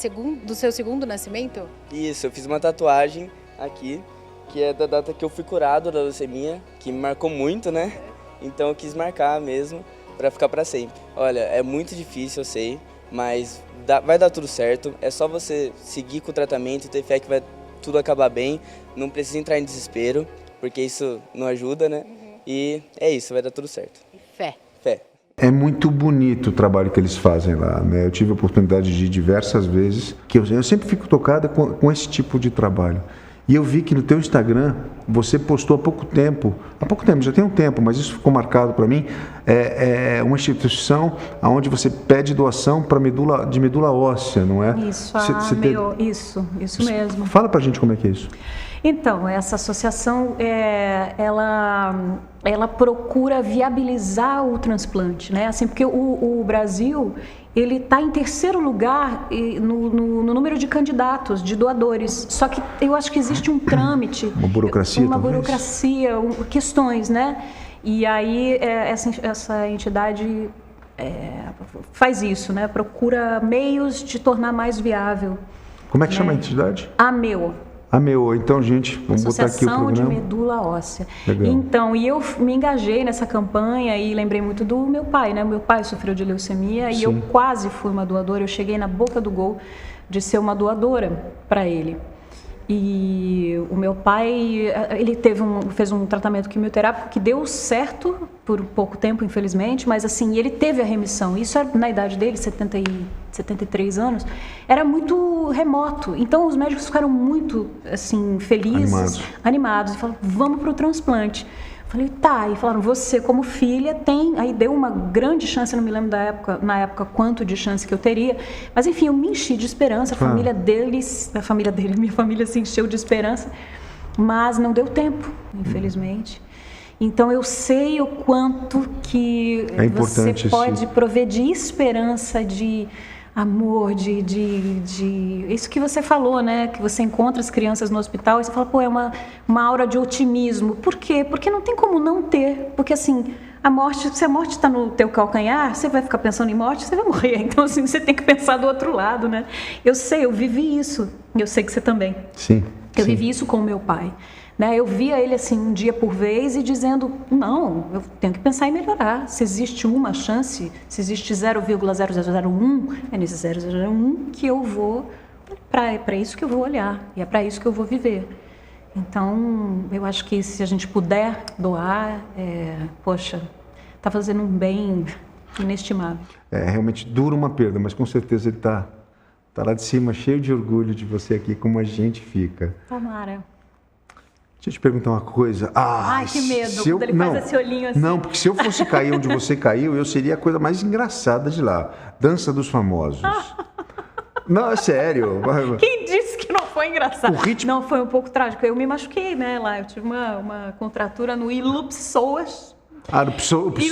do seu segundo nascimento? Isso, eu fiz uma tatuagem aqui, que é da data que eu fui curado da leucemia, que me marcou muito, né? Então eu quis marcar mesmo, pra ficar pra sempre. Olha, é muito difícil, eu sei, mas vai dar tudo certo. É só você seguir com o tratamento, ter fé que vai tudo acabar bem. Não precisa entrar em desespero, porque isso não ajuda, né? E é isso, vai dar tudo certo. Fé. Fé. É muito bonito o trabalho que eles fazem lá, né? Eu tive a oportunidade de ir diversas vezes, que eu sempre fico tocada com esse tipo de trabalho. E eu vi que no teu Instagram, você postou há pouco tempo, já tem um tempo, mas isso ficou marcado para mim, é uma instituição onde você pede doação de medula óssea, não é? Isso, isso mesmo. Fala pra gente como é que é isso. Então, essa associação, ela procura viabilizar o transplante, né? Assim, porque o Brasil, ele está em terceiro lugar no número de candidatos, de doadores. Só que eu acho que existe um trâmite. Uma burocracia, talvez? Burocracia, questões, né? E aí essa entidade faz isso, né? Procura meios de tornar mais viável. Como é que chama a entidade? AMEO. AMEO. Então, gente, vamos botar aqui o programa. Associação de Medula Óssea. Legal. Então, e eu me engajei nessa campanha e lembrei muito do meu pai, né? Meu pai sofreu de leucemia. Sim. E eu quase fui uma doadora. Eu cheguei na boca do gol de ser uma doadora para ele. E o meu pai, ele fez um tratamento quimioterápico que deu certo por pouco tempo, infelizmente, mas assim, ele teve a remissão. Isso na idade dele, 73 anos, era muito remoto. Então os médicos ficaram muito assim felizes, animados e falaram: vamos para o transplante. Falei, tá, e falaram, você como filha tem, aí deu uma grande chance, eu não me lembro na época quanto de chance que eu teria, mas enfim, eu me enchi de esperança, a minha família se encheu de esperança, mas não deu tempo, infelizmente. Então eu sei o quanto que você pode prover de esperança, de amor, isso que você falou, né? Que você encontra as crianças no hospital e você fala, pô, é uma aura de otimismo. Por quê? Porque não tem como não ter. Porque assim, se a morte está no teu calcanhar, você vai ficar pensando em morte, você vai morrer. Então assim, você tem que pensar do outro lado, né? Eu sei, eu vivi isso. E eu sei que você também. Sim. Eu vivi isso com o meu pai. Né? Eu via ele assim um dia por vez e dizendo, não, eu tenho que pensar em melhorar. Se existe uma chance, se existe 0,0001, é nesse 0,001 que eu vou, para isso que eu vou olhar e é para isso que eu vou viver. Então, eu acho que se a gente puder doar, poxa, está fazendo um bem inestimável. É realmente dura uma perda, mas com certeza ele está lá de cima, cheio de orgulho de você aqui, como a gente fica. Tomara. Deixa eu te perguntar uma coisa. Ai, que medo, quando ele faz esse olhinho assim. Não, porque se eu fosse cair onde você caiu, eu seria a coisa mais engraçada de lá. Dança dos Famosos. Não, é sério. Quem disse que não foi engraçado? O ritmo... Não, foi um pouco trágico. Eu me machuquei, né, lá. Eu tive uma contratura no ilupsoas. Ah, ilupsoas.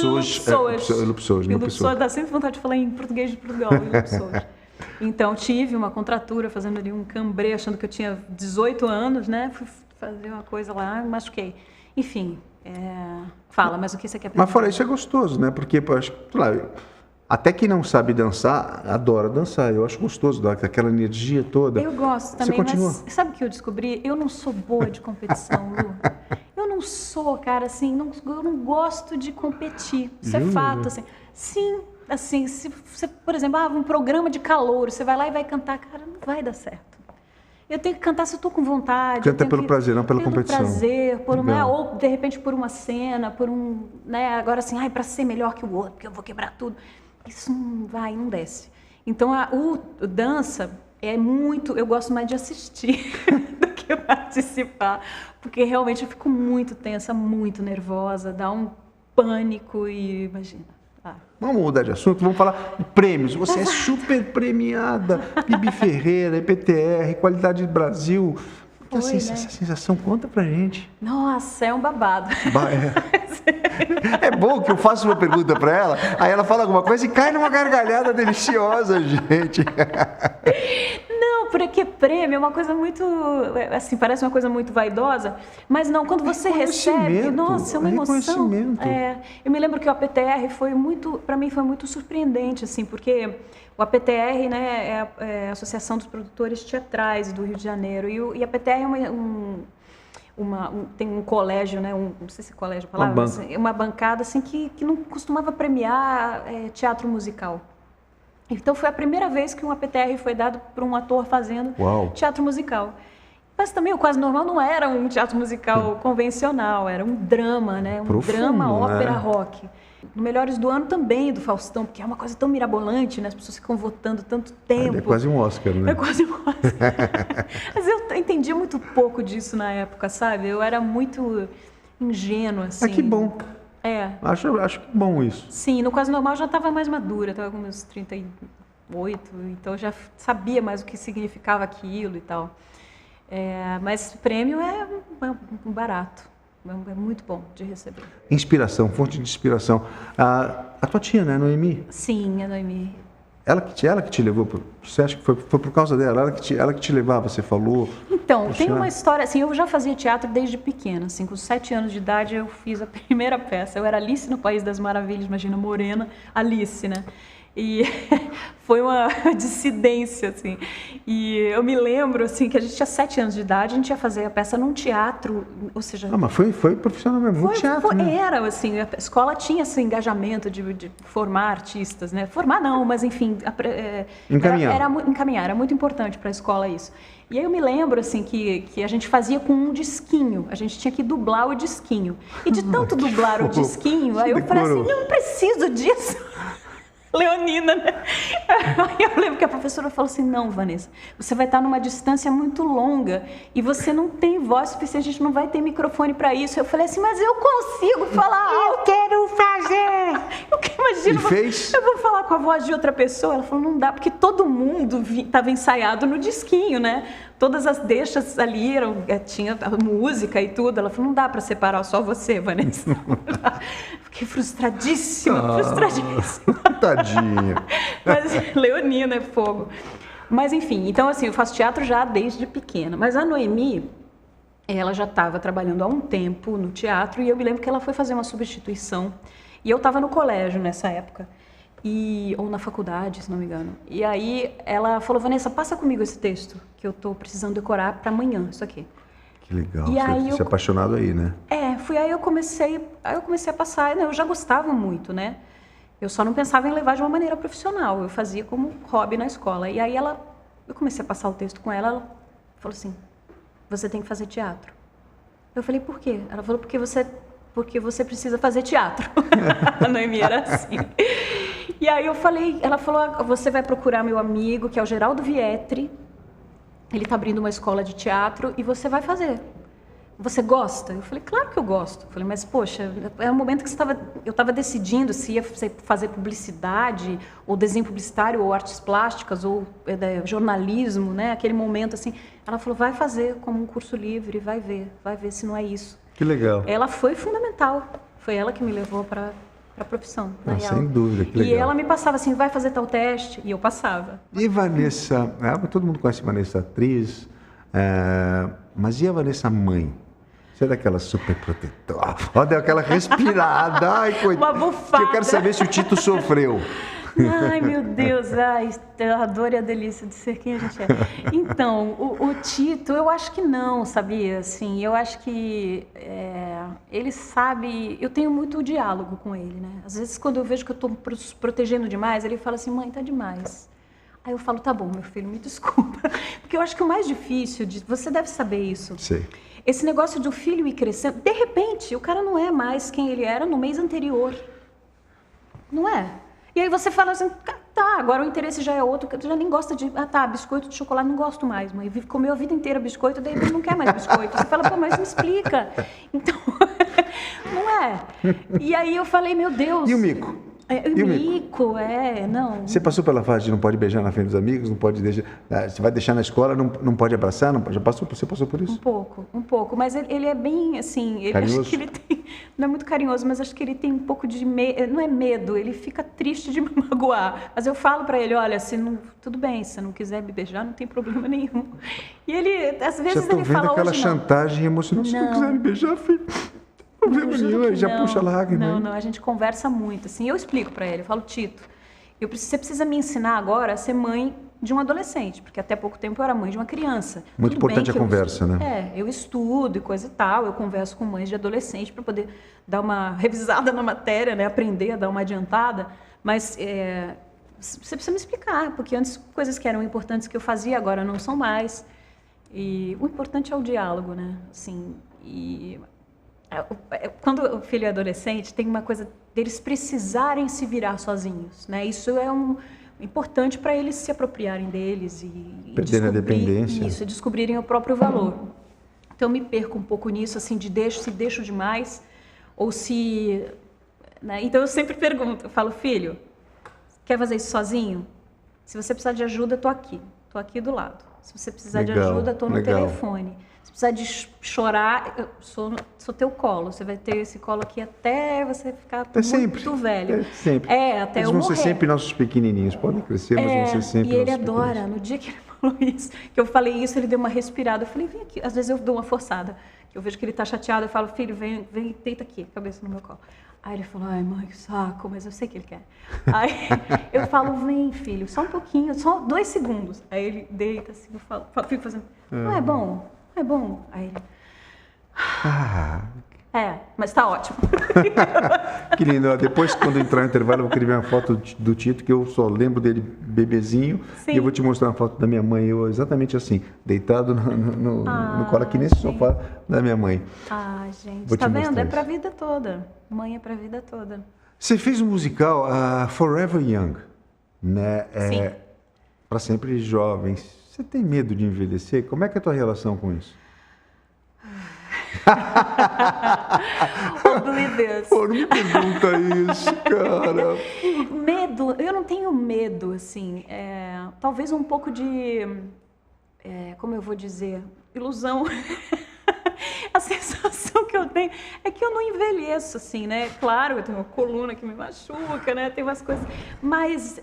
Ilupsoas, dá sempre vontade de falar em português de Portugal, ilupsoas. Então, tive uma contratura, fazendo ali um cambrê, achando que eu tinha 18 anos, né? Fui fazer uma coisa lá, machuquei. Enfim, fala, mas o que você quer perguntar? Mas fora isso é gostoso, né? Porque, até quem não sabe dançar, adora dançar. Eu acho gostoso, dá aquela energia toda. Eu gosto também, mas sabe o que eu descobri? Eu não sou boa de competição, Lu. Eu não sou, cara, assim, eu não gosto de competir. Isso é fato, assim. Sim, assim, se você, por exemplo, um programa de calouro, você vai lá e vai cantar, cara, não vai dar certo. Eu tenho que cantar se eu estou com vontade. Canta pelo prazer, não pela competição. Pelo prazer, ou de repente por uma cena, né? Agora assim, para ser melhor que o outro, porque eu vou quebrar tudo. Isso não desce. Então o dança é muito, eu gosto mais de assistir do que participar, porque realmente eu fico muito tensa, muito nervosa, dá um pânico e imagina. Vamos mudar de assunto, vamos falar de prêmios. Você é super premiada, Bibi Ferreira, EPTR, Qualidade Brasil. Essa sensação, conta pra gente. Nossa, é um babado. É bom que eu faço uma pergunta pra ela, aí ela fala alguma coisa e cai numa gargalhada deliciosa, gente. Não, porque prêmio é uma coisa muito, assim, parece uma coisa muito vaidosa, mas não, quando você recebe, nossa, é uma emoção. Eu me lembro que o APTR foi muito, para mim foi muito surpreendente, assim, porque o APTR, né, é a Associação dos Produtores Teatrais do Rio de Janeiro, e a APTR é tem um colégio, né, não sei se é colégio a palavra, mas uma bancada assim, que não costumava premiar teatro musical. Então foi a primeira vez que um APTR foi dado para um ator fazendo teatro musical. Mas também o Quase Normal não era um teatro musical convencional, era um drama, né? Drama, ópera, rock. No Melhores do Ano também, do Faustão, porque é uma coisa tão mirabolante, né? As pessoas ficam votando tanto tempo. É quase um Oscar, né? É quase um Oscar. Mas eu entendia muito pouco disso na época, sabe? Eu era muito ingênua, assim. Que bom. Acho que bom isso. Sim, no Quase Normal eu já estava mais madura, estava com meus 38, então eu já sabia mais o que significava aquilo e tal. Mas prêmio é barato, é muito bom de receber. Inspiração, fonte de inspiração. A tua tia, né, Noemi? Sim, a Noemi. Ela que te levou, você acha que foi por causa dela? Ela que te levava, você falou? Então, tem uma história, assim, eu já fazia teatro desde pequena, assim, com 7 anos de idade eu fiz a primeira peça. Eu era Alice no País das Maravilhas, imagina, morena, Alice, né? E foi uma dissidência, assim. E eu me lembro, assim, que a gente tinha 7 anos de idade, a gente ia fazer a peça num teatro, ou seja... mas foi profissional mesmo, um teatro, né? Era, assim, a escola tinha esse engajamento de formar artistas, né? Formar não, mas enfim... Encaminhar, era muito importante para a escola isso. E aí eu me lembro, assim, que a gente fazia com um disquinho, a gente tinha que dublar o disquinho. E de tanto dublar o disquinho, aí eu falei assim, não preciso disso... Leonina, né? Eu lembro que a professora falou assim, não, Vanessa, você vai estar numa distância muito longa e você não tem voz suficiente, a gente não vai ter microfone para isso. Eu falei assim, mas eu consigo falar alto. Eu quero fazer. Imagina, eu vou falar com a voz de outra pessoa. Ela falou, não dá, porque todo mundo estava ensaiado no disquinho, né? Todas as deixas ali tinha a música e tudo. Ela falou, não dá para separar só você, Vanessa. Fiquei frustradíssima. Tadinha. Mas Leonina é fogo. Mas enfim, então assim, eu faço teatro já desde pequena. Mas a Noemi, ela já estava trabalhando há um tempo no teatro e eu me lembro que ela foi fazer uma substituição. E eu estava no colégio nessa época. Ou na faculdade, se não me engano. E aí ela falou, Vanessa, passa comigo esse texto, que eu estou precisando decorar para amanhã, isso aqui. Que legal, e você é apaixonado aí, né? Aí eu comecei a passar, eu já gostava muito, né? Eu só não pensava em levar de uma maneira profissional, eu fazia como hobby na escola. E aí eu comecei a passar o texto com ela falou assim, você tem que fazer teatro. Eu falei, por quê? Ela falou, porque você precisa fazer teatro. A Noemi era assim. E aí ela falou, você vai procurar meu amigo, que é o Geraldo Vietri, ele está abrindo uma escola de teatro e você vai fazer. Você gosta? Eu falei, claro que eu gosto. Eu falei, mas poxa, é um momento que eu estava decidindo se ia fazer publicidade, ou desenho publicitário, ou artes plásticas, ou jornalismo, né? Aquele momento assim. Ela falou, vai fazer como um curso livre, vai ver se não é isso. Que legal. Ela foi fundamental. Foi ela que me levou para a profissão, na real. Sem dúvida, que legal. E ela me passava assim, vai fazer tal teste, e eu passava. E Vanessa, todo mundo conhece Vanessa atriz, mas e a Vanessa mãe? Você é daquela super protetora. Ó, deu aquela respirada. Ai, coitada. Uma bufada. Eu quero saber se o Tito sofreu. Ai, meu Deus. Ai, a dor e a delícia de ser quem a gente é. Então, o Tito, eu acho que não, sabia? Assim, eu acho que ele sabe... Eu tenho muito diálogo com ele, né? Às vezes, quando eu vejo que eu estou protegendo demais, ele fala assim, mãe, tá demais. Aí eu falo, tá bom, meu filho, me desculpa. Porque eu acho que o mais difícil, você deve saber isso. Sim. Esse negócio do filho ir crescendo, de repente, o cara não é mais quem ele era no mês anterior. Não é? E aí você fala assim, tá, agora o interesse já é outro, que já nem gosta de, biscoito de chocolate, não gosto mais, mãe. Comeu a vida inteira biscoito, daí ele não quer mais biscoito. Você fala, pô, mas me explica. Então, não é. E aí eu falei, meu Deus. E o mico? O mico, não. Você passou pela fase de não pode beijar na frente dos amigos, não pode deixar, você vai deixar na escola, não pode abraçar, você passou por isso? Um pouco, mas ele é bem assim, Carinhoso? acho que ele tem, não é muito carinhoso, mas acho que ele tem um pouco de medo, não é medo, ele fica triste de me magoar, mas eu falo pra ele, olha, tudo bem, se você não quiser me beijar, não tem problema nenhum. E ele, às vezes ele fala, vendo aquela hoje chantagem emocional, se não quiser me beijar, filho... Ele já puxa lágrima. Não, a gente conversa muito, assim, eu explico pra ele, eu falo, Tito, você precisa me ensinar agora a ser mãe de um adolescente, porque até pouco tempo eu era mãe de uma criança. Muito importante a conversa, né? Eu estudo e coisa e tal, eu converso com mães de adolescente para poder dar uma revisada na matéria, né? Aprender a dar uma adiantada, mas você precisa me explicar, porque antes coisas que eram importantes que eu fazia agora não são mais, e o importante é o diálogo, né? Assim, quando o filho é adolescente, tem uma coisa deles precisarem se virar sozinhos, né? Isso é importante para eles se apropriarem deles e perder a dependência. Isso, descobrirem o próprio valor. Então eu me perco um pouco nisso, assim, se deixo demais ou se, né? Então eu sempre pergunto, eu falo, filho, quer fazer isso sozinho? Se você precisar de ajuda, estou aqui do lado. Se você precisar de ajuda, estou no telefone. Se precisar de chorar, eu sou teu colo. Você vai ter esse colo aqui até você ficar muito velho. Sempre. Até eles eu vão morrer. ser sempre nossos pequenininhos. Podem crescer, mas vão ser sempre E ele nossos adora. pequenininhos. No dia que ele falou isso, que eu falei isso, ele deu uma respirada. Eu falei, vem aqui. Às vezes eu dou uma forçada. Eu vejo que ele está chateado. Eu falo, filho, vem, deita aqui, cabeça no meu colo. Aí ele falou, ai mãe, que saco, mas eu sei que ele quer. Aí eu falo, vem filho, só um pouquinho, só 2 segundos. Aí ele deita assim, eu fico fazendo, não é bom? Não é bom? Aí ele... mas tá ótimo. Que lindo. Depois, quando entrar no intervalo, eu vou querer ver uma foto do Tito, que eu só lembro dele bebezinho. Sim. E eu vou te mostrar uma foto da minha mãe, eu exatamente assim, deitado no colo aqui nesse sofá da minha mãe. Gente, tá vendo? É pra vida toda. Mãe é pra vida toda. Você fez um musical, Forever Young, né? Sim. Para sempre jovem. Você tem medo de envelhecer? Como é que é a tua relação com isso? Oblivious. Pô, não me pergunta isso, cara. Medo, eu não tenho medo, assim, talvez um pouco de, como eu vou dizer, ilusão. A sensação que eu tenho é que eu não envelheço, assim, né? Claro, eu tenho uma coluna que me machuca, né? Tem umas coisas, mas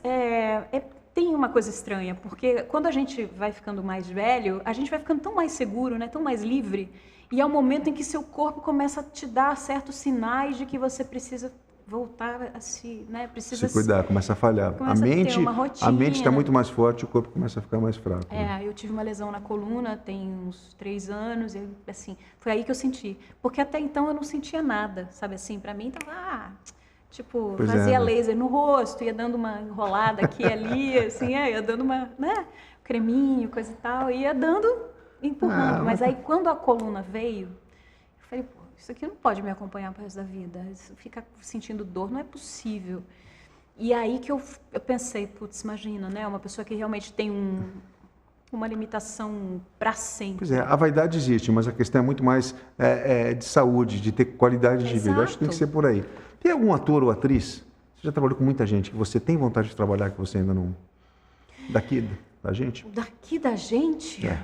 tem uma coisa estranha, porque quando a gente vai ficando mais velho, a gente vai ficando tão mais seguro, né? Tão mais livre. E é o momento em que seu corpo começa a te dar certos sinais de que você precisa voltar a né? Precisa se cuidar, começa a falhar. A mente está muito mais forte, o corpo começa a ficar mais fraco. Né? Eu tive uma lesão na coluna tem uns 3 anos, e assim, foi aí que eu senti. Porque até então eu não sentia nada, sabe assim? Para mim tava, fazia laser no rosto, ia dando uma enrolada aqui e ali, assim, ia dando uma, né? Creminho, coisa e tal, ia dando... empurrando, mas aí quando a coluna veio, eu falei, pô, isso aqui não pode me acompanhar pro resto da vida, ficar sentindo dor, não é possível. E aí que eu pensei, putz, imagina, né, uma pessoa que realmente tem uma limitação para sempre. Pois a vaidade existe, mas a questão é muito mais de saúde, de ter qualidade de vida, acho que tem que ser por aí. Tem algum ator ou atriz, você já trabalhou com muita gente, que você tem vontade de trabalhar, que você ainda não... Daqui da gente? Daqui da gente? Ai,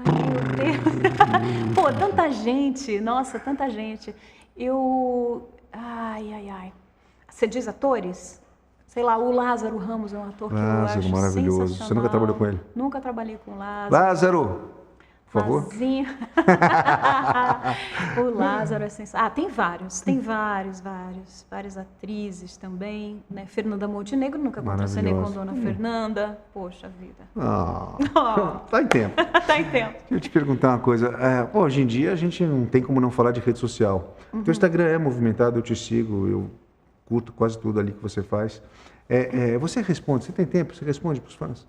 meu Deus. Pô, tanta gente. Nossa, tanta gente. Ai. Você diz atores? Sei lá, o Lázaro Ramos é um ator que eu acho maravilhoso. Você nunca trabalhou com ele? Nunca trabalhei com o Lázaro. Lázaro! Por favor. O Lázaro é sensacional. Tem várias atrizes também, né? Fernanda Montenegro, nunca contracenei com Dona Fernanda. Poxa vida. Tá em tempo. Tá em tempo. Deixa eu te perguntar uma coisa. Hoje em dia a gente não tem como não falar de rede social. Teu Instagram é movimentado, eu te sigo, eu curto quase tudo ali que você faz. Você responde, você tem tempo? Você responde para os fãs?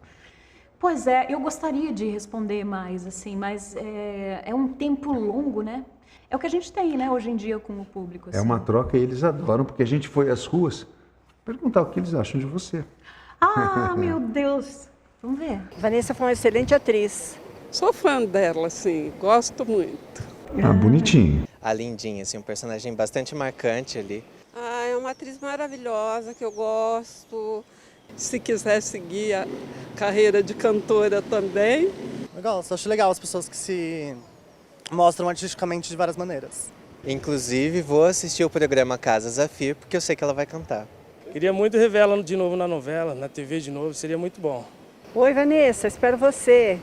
Pois eu gostaria de responder mais, assim, mas é um tempo longo, né? É o que a gente tem, né, hoje em dia com o público. Assim. É uma troca e eles adoram, porque a gente foi às ruas perguntar o que eles acham de você. Meu Deus! Vamos ver. Vanessa foi uma excelente atriz. Sou fã dela, sim, gosto muito. Bonitinho. A Lindinha, assim, um personagem bastante marcante ali. É uma atriz maravilhosa que eu gosto. Se quiser seguir a carreira de cantora também. Legal, só acho legal as pessoas que se mostram artisticamente de várias maneiras. Inclusive, vou assistir o programa Casa Zafir, porque eu sei que ela vai cantar. Queria muito revê-la de novo na novela, na TV de novo, seria muito bom. Oi, Vanessa, espero você.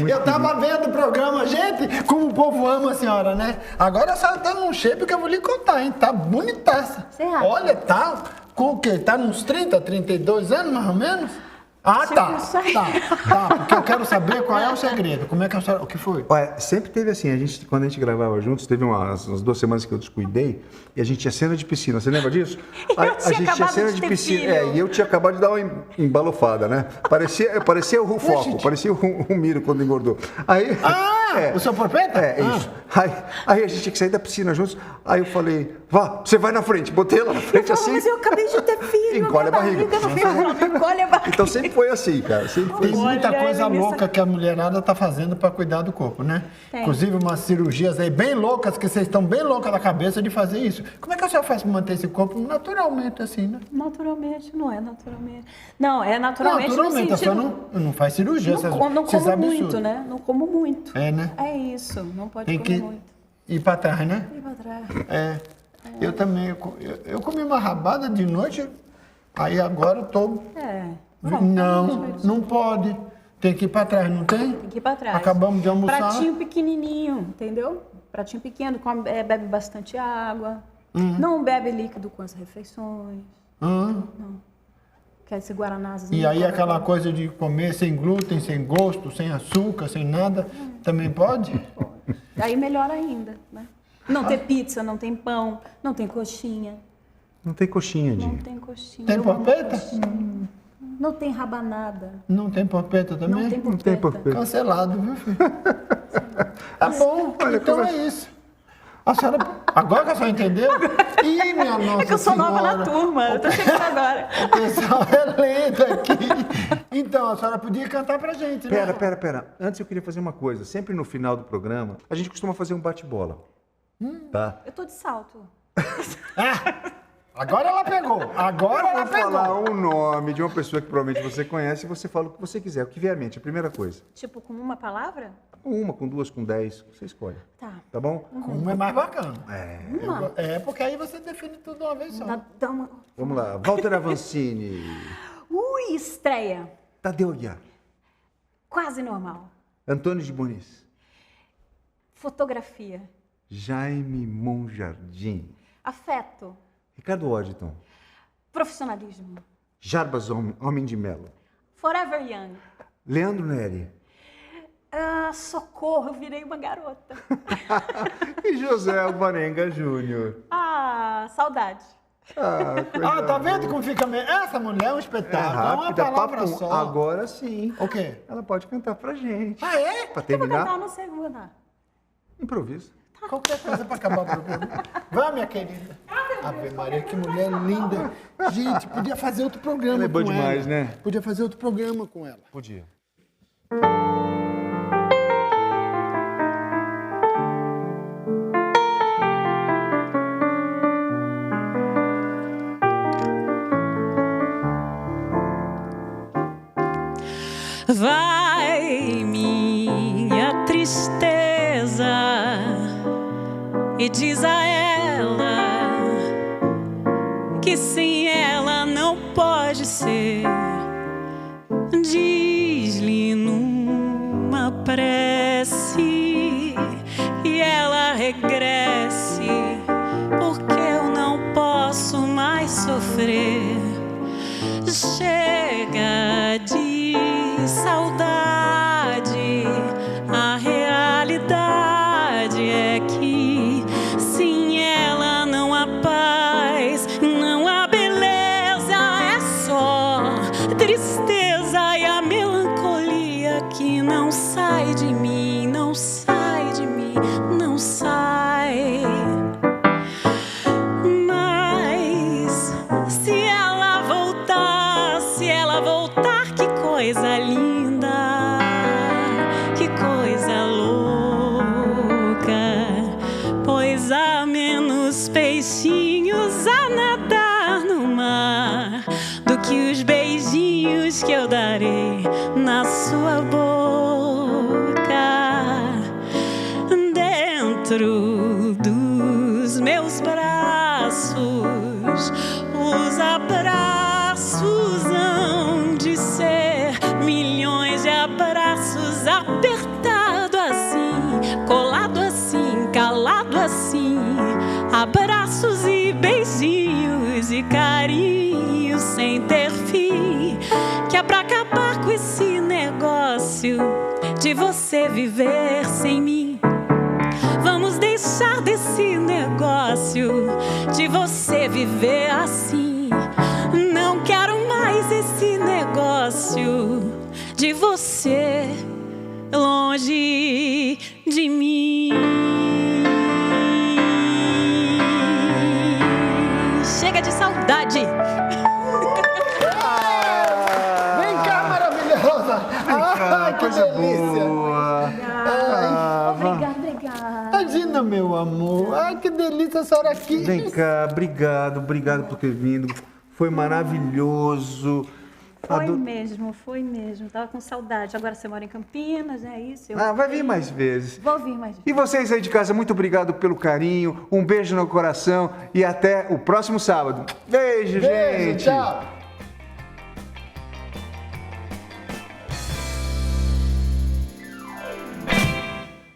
Eu tava vendo o programa, gente, como o povo ama a senhora, né? Agora a senhora tá num shape que eu vou lhe contar, hein? Tá bonitaça. Você acha? Olha, tá com o quê? Tá nos 30, 32 anos, mais ou menos? Ah, tá. Tá, porque eu quero saber qual é o segredo. Como é que a senhora... O que foi? Olha, sempre teve assim, quando a gente gravava juntos, teve umas 2 semanas que eu descuidei e a gente tinha cena de piscina, você lembra disso? A gente tinha cena de piscina, e eu tinha acabado de dar uma embalofada, né? Parecia o Foco, parecia o Miro quando engordou. Aí, o seu porpeta? Isso. Aí a gente tinha que sair da piscina juntos, aí eu falei, vá, você vai na frente, botei ela na frente assim. Mas eu acabei de ter filho. Encolhe a barriga. Encolhe a barriga. Então sempre foi assim, cara. Tem muita coisa louca que a mulherada tá fazendo para cuidar do corpo, né? Tem. Inclusive umas cirurgias aí bem loucas, que vocês estão bem loucas da cabeça de fazer isso. Como é que a senhora faz para manter esse corpo naturalmente assim, né? Naturalmente, não é naturalmente. Não, é naturalmente no Naturalmente, a sentido... senhora não faz cirurgia. Não como muito, né? Não como muito. É, né? É isso, não pode Tem comer que muito. ir para trás, né? Ir pra trás. Eu também. Eu comi uma rabada de noite, aí agora eu tô... Não pode. Tem que ir para trás, não tem? Tem que ir pra trás. Acabamos de almoçar. Pratinho pequenininho, entendeu? Pratinho pequeno, bebe bastante água. Não bebe líquido com as refeições. Não. Quer esse guaranás. E aí aquela coisa de comer sem glúten, sem gosto, sem açúcar, sem nada, também pode? Aí melhor ainda, né? Não tem pizza, não tem pão, não tem coxinha. Não tem coxinha, Dinho. Não tem coxinha. Tem porpeta? Não tem rabanada. Não tem porpeta também? Não tem porpeta. Não tem porpeta. Cancelado, viu, filho? Tá bom, então é isso. A senhora, agora que a senhora entendeu? Ih, minha nossa É que eu sou nova senhora. na turma, eu tô chegando agora. O pessoal é lento aqui. Então, a senhora podia cantar pra gente, né? Pera. Antes eu queria fazer uma coisa. Sempre no final do programa, a gente costuma fazer um bate-bola. Tá? Eu tô de salto. Agora ela pegou. Agora ela Eu vou pegou. falar o nome de uma pessoa que provavelmente você conhece e você fala o que você quiser, o que vier à mente, a primeira coisa. Tipo, com uma palavra? Com 1, com 2, com 10, você escolhe. Tá. Bom? Com uma é mais bacana. Uma? Porque aí você define tudo de uma vez só. Dá uma... Vamos lá. Walter Avancini. Estreia. Tadeu Aguiar. Quase normal. Antônio de Bonis. Fotografia. Jaime Monjardim. Afeto. Ricardo Waddington. Profissionalismo. Jarbas Homem de Melo. Forever Young. Leandro Neri. Socorro, eu virei uma garota. E José Alvarenga Júnior. Saudade. Tá vendo como fica... Essa mulher é um espetáculo. É uma palavra só. Agora sim. O quê? Ela pode cantar pra gente. Ah, é? Pra Eu vou terminar, cantar, não sei, vou cantar. improviso. Qualquer coisa pra acabar o programa. Vai, minha querida. Ave Maria, que mulher linda. Gente, podia fazer outro programa Ela é boa com demais, ela. né? Podia fazer outro programa com ela. Podia. Vai, minha tristeza, e diz a ela que sem ela não pode ser. Diz-lhe numa prece e ela regresse, porque eu não posso mais sofrer. Chega de saudade, a realidade é que sem ela não há paz, não há beleza, é só tristeza e a melancolia que não sai de mim, não sai de mim, não sai. Mas se ela voltar, que que os beijinhos que eu darei na sua boca, dentro dos meus braços, os abraços hão de ser milhões de abraços, apertado assim, colado assim, calado assim, abraços e beijinhos e carinho sem ter fim, que é pra acabar com esse negócio de você viver sem mim. Vamos deixar desse negócio de você viver assim. Não quero mais esse negócio de você longe de mim. Chega de saudade. Vem cá, maravilhosa. Ai, que delícia. Imagina, meu amor. Ai, que delícia a senhora aqui. Vem cá, obrigado por ter vindo. Foi maravilhoso. Foi mesmo. Tava com saudade. Agora você mora em Campinas, é isso? Vai vir mais vezes. Vou vir mais vezes. E vocês aí de casa, muito obrigado pelo carinho. Um beijo no coração e até o próximo sábado. Beijo, gente. Tchau.